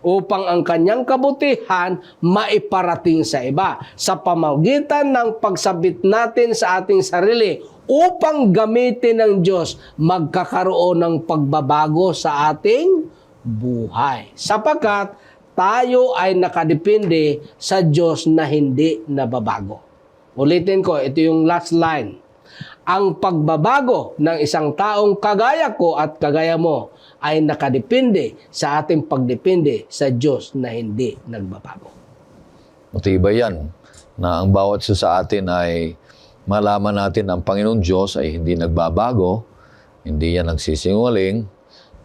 Upang ang kanyang kabutihan maiparating sa iba. Sa pamamagitan ng pagsabit natin sa ating sarili upang gamitin ng Diyos, magkakaroon ng pagbabago sa ating buhay. Sapagkat tayo ay nakadepende sa Diyos na hindi nababago. Ulitin ko, ito yung last line. Ang pagbabago ng isang taong kagaya ko at kagaya mo ay nakadepende sa ating pagdepende sa Diyos na hindi nagbabago. Matibay yan na ang bawat isa sa atin ay malaman natin ang Panginoon Diyos ay hindi nagbabago, hindi yan nagsisinungaling,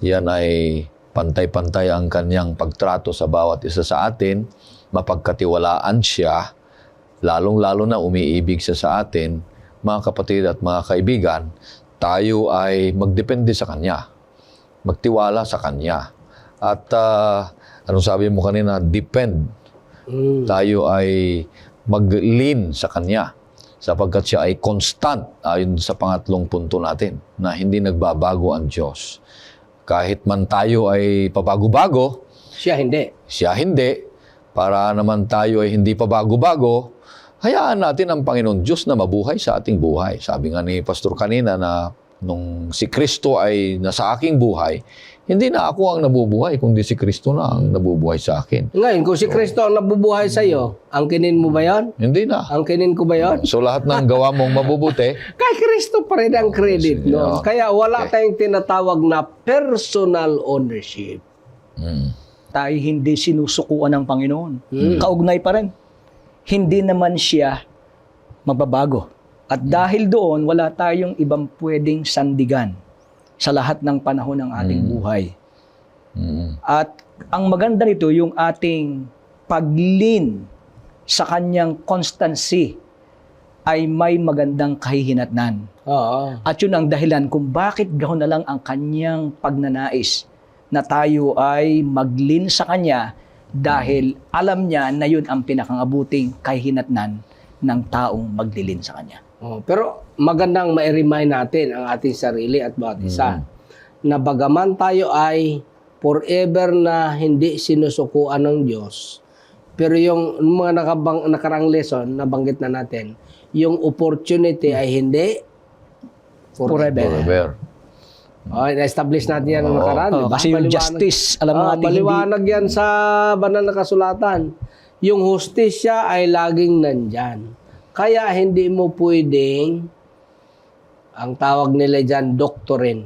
yan ay pantay-pantay ang kanyang pagtrato sa bawat isa sa atin, mapagkatiwalaan siya, lalong-lalo na umiibig siya sa atin. Mga kapatid at mga kaibigan, tayo ay magdepende sa Kanya, magtiwala sa Kanya. At anong sabi mo kanina, depend. Tayo ay mag-lean sa Kanya sapagkat siya ay constant, ayon sa pangatlong punto natin, na hindi nagbabago ang Diyos. Kahit man tayo ay pabago-bago, Siya hindi. siya hindi. Para naman tayo ay hindi pabago-bago, hayaan natin ang Panginoon Diyos na mabuhay sa ating buhay. Sabi nga ni Pastor kanina na nung si Kristo ay nasa aking buhay, hindi na ako ang nabubuhay, kundi si Kristo na ang nabubuhay sa akin. Ngayon, kung si Kristo ang nabubuhay sa iyo, angkinin mo ba yan? Hindi na. Angkinin ko ba yan? So lahat ng gawa mong mabubuti, Kay Kristo pa rin ang credit, no? Kaya wala tayong tinatawag na personal ownership. Tayo hindi sinusukuan ng Panginoon. Kaugnay pa rin. Hindi naman siya magbabago. At dahil doon, wala tayong ibang pwedeng sandigan sa lahat ng panahon ng ating buhay. At ang maganda nito, yung ating paglin sa kanyang constancy ay may magandang kahihinatnan. Oo. At yun ang dahilan kung bakit gahon na lang ang kanyang pagnanais na tayo ay maglin sa kanya dahil alam niya na yun ang pinakangabuting kahihinatnan ng taong maglilin sa kanya. Pero magandang ma-remind natin ang ating sarili at bawat isa na bagaman tayo ay forever na hindi sinusukuan ng Diyos, pero yung mga nakarang lesson, nabanggit na natin, yung opportunity ay hindi Forever. Forever. Okay, na-establish natin yan noong Oo. nakaraan. Oh, di ba? kasi yung Maliwanag. justice, alam natin hindi. Maliwanag yan sa banal na kasulatan. Yung hustisya ay laging nandyan. Kaya hindi mo pwedeng, ang tawag nila dyan, doktorin.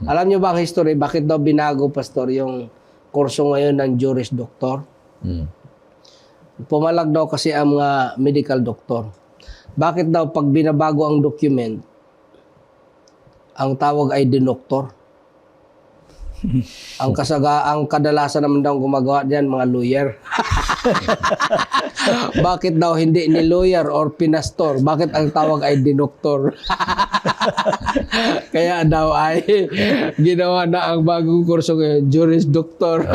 Alam nyo ba ang history? Bakit daw binago, Pastor, yung kurso ngayon ng Juris Doctor? Mm. Pumalag daw kasi ang mga medical doctor. Bakit daw pag binabago ang document, ang tawag ay dinoktor? Ang kadalasan naman daw gumagawa diyan mga lawyer. Bakit daw hindi ni lawyer or pinastor? Bakit ang tawag ay dinoktor? Kaya daw ay ginawa na ang bagong kurso ngayon, Juris Doctor.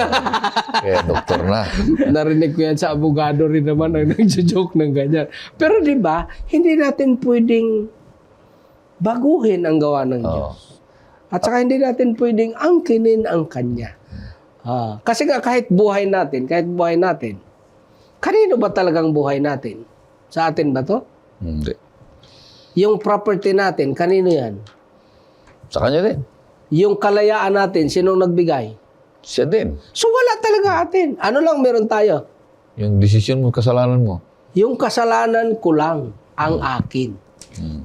Kaya doktor na. Narinig ko yan sa abogado rin naman ang nagjo-joke ng ganyan. Pero di ba, hindi natin pwedeng baguhin ang gawa ng Diyos. At saka hindi natin pwedeng angkinin ang Kanya. Kasi nga kahit buhay natin, kanino ba talagang buhay natin? Sa atin ba to? Hindi. Yung property natin, kanino yan? Sa kanya din. Yung kalayaan natin, sinong nagbigay? Siya din. So wala talaga atin. Ano lang meron tayo? Yung desisyon mo, kasalanan mo. Yung kasalanan ko lang ang akin.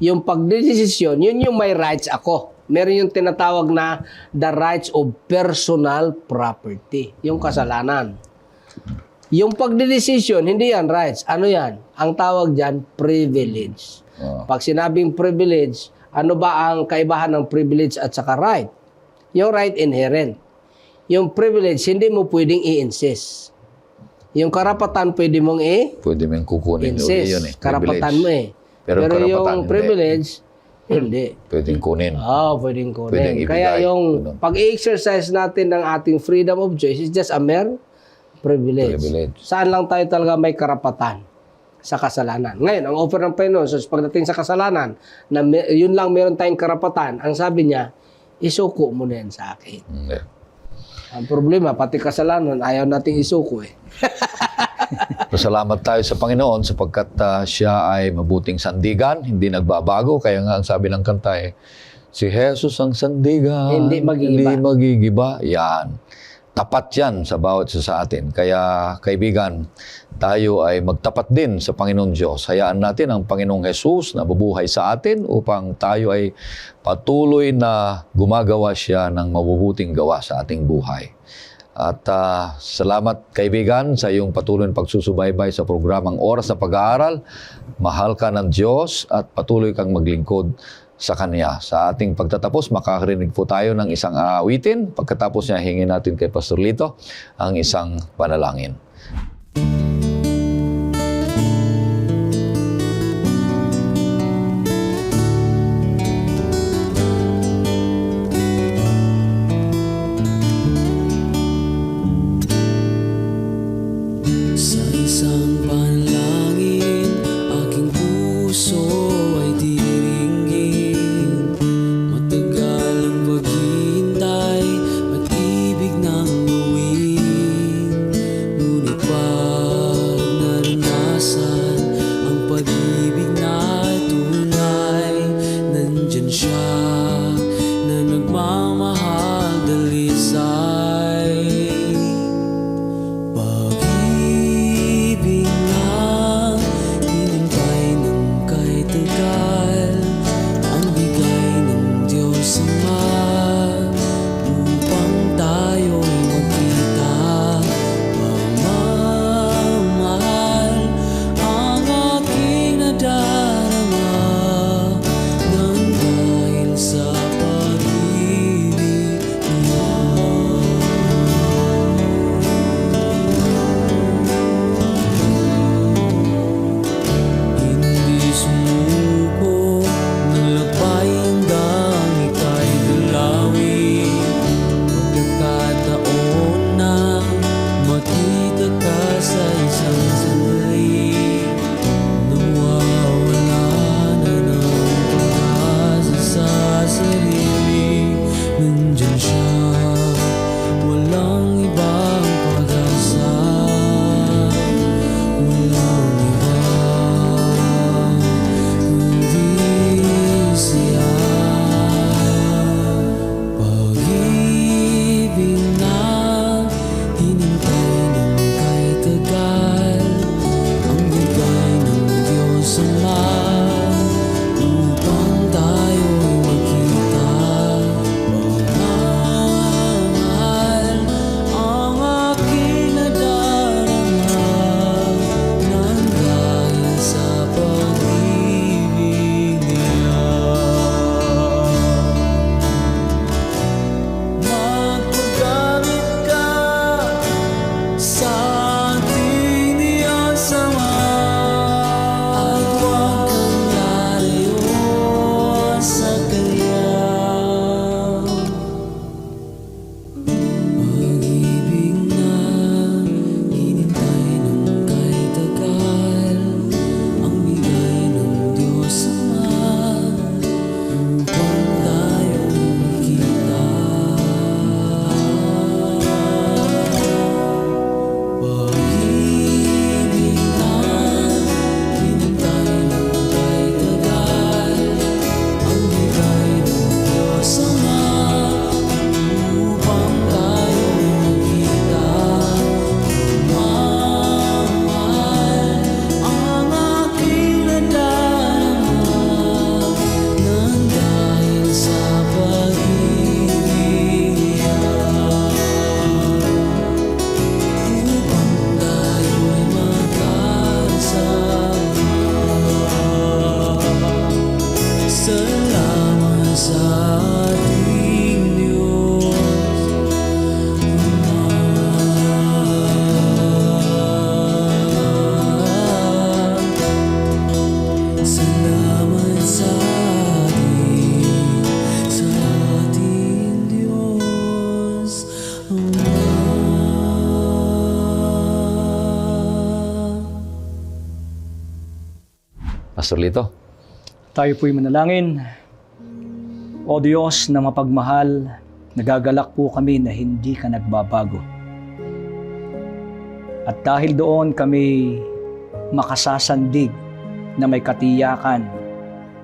Yung pagdedesisyon, yun yung may rights ako. Meron yung tinatawag na the rights of personal property. Yung kasalanan. Yung pagdedesisyon, hindi yan rights. Ano yan? Ang tawag dyan, privilege. Pag sinabing privilege, ano ba ang kaibahan ng privilege at saka right? Yung right inherent. Yung privilege, hindi mo pwedeng i-insist. Yung karapatan, pwede mong Pwede mong kukunin uli i-insist. yun eh. Karapatan mo eh. Pero karapatan, yung hindi. privilege, hindi. Pwedeng kunin. Pwedeng kunin. Pwedeng ibigay. Kaya yung Ganun. pag-exercise natin ng ating freedom of choice is just a mere privilege. Saan lang tayo talaga may karapatan? Sa kasalanan. Ngayon, ang offer ng Panginoon, so pagdating sa kasalanan, na yun lang meron tayong karapatan, ang sabi niya, isuko mo na yan sa akin. Hindi. Ang problema, pati kasalanan, ayaw nating isuko eh. Salamat tayo sa Panginoon sapagkat siya ay mabuting sandigan, hindi nagbabago. Kaya nga ang sabi ng kanta eh, si Jesus ang sandigan, Hindi magigiba. Hindi magigiba. Yan. Tapat yan sa bawat isa sa atin. Kaya kaibigan, tayo ay magtapat din sa Panginoon Diyos. Hayaan natin ang Panginoong Jesus na bubuhay sa atin upang tayo ay patuloy na gumagawa siya ng mabubuting gawa sa ating buhay. At salamat kaibigan sa iyong patuloy na pagsusubaybay sa programang Oras na Pag-aaral. Mahal ka ng Diyos at patuloy kang maglingkod sa Kanya. Sa ating pagtatapos, makakarinig po tayo ng isang aawitin. Pagkatapos niya, hingin natin kay Pastor Lito ang isang panalangin. Sa isang panalangin, aking puso ay diringgin. Matagal ang paghihintay, pag-ibig nang gawin. Ngunit Pastor Lito. Tayo po'y manalangin. O Diyos na mapagmahal, nagagalak po kami na hindi ka nagbabago. At dahil doon kami makasasandig na may katiyakan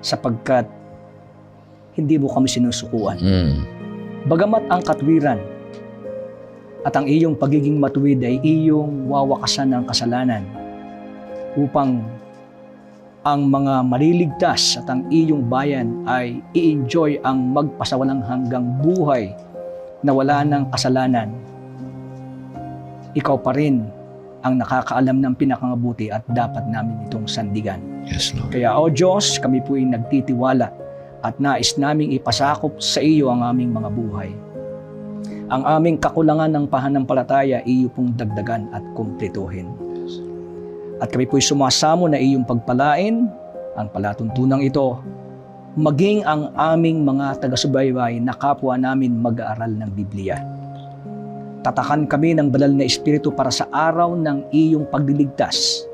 sapagkat hindi mo kami sinusukuan. Bagamat ang katwiran at ang iyong pagiging matuwid ay iyong wawakasan ng kasalanan upang ang mga maliligtas at ang iyong bayan ay i-enjoy ang magpasawalang hanggang buhay na wala ng kasalanan. Ikaw pa rin ang nakakaalam ng pinakamabuti at dapat namin itong sandigan. Yes, Lord. Kaya, O Diyos, kami po ay nagtitiwala at nais naming ipasakop sa iyo ang aming mga buhay. Ang aming kakulangan ng pananampalataya, iyo pong dagdagan at kumplituhin. At kami po'y sumasamo na iyong pagpalain ang palatuntunang ito, maging ang aming mga taga-subaybay na kapwa namin mag-aaral ng Biblia. Tatakan kami ng banal na Espiritu para sa araw ng iyong pagliligtas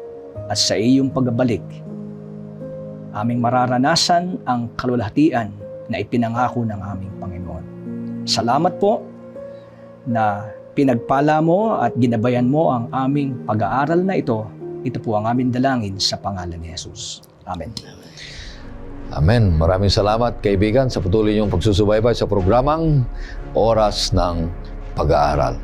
at sa iyong pagbabalik. Aming mararanasan ang kalwalhatian na ipinangako ng aming Panginoon. Salamat po na pinagpala mo at ginabayan mo ang aming pag-aaral na ito. Ito po ang aming dalangin sa pangalan ni Jesus. Amen. Amen. Maraming salamat, kaibigan, sa patuloy niyong pagsusubaybay sa programang Oras ng Pag-aaral.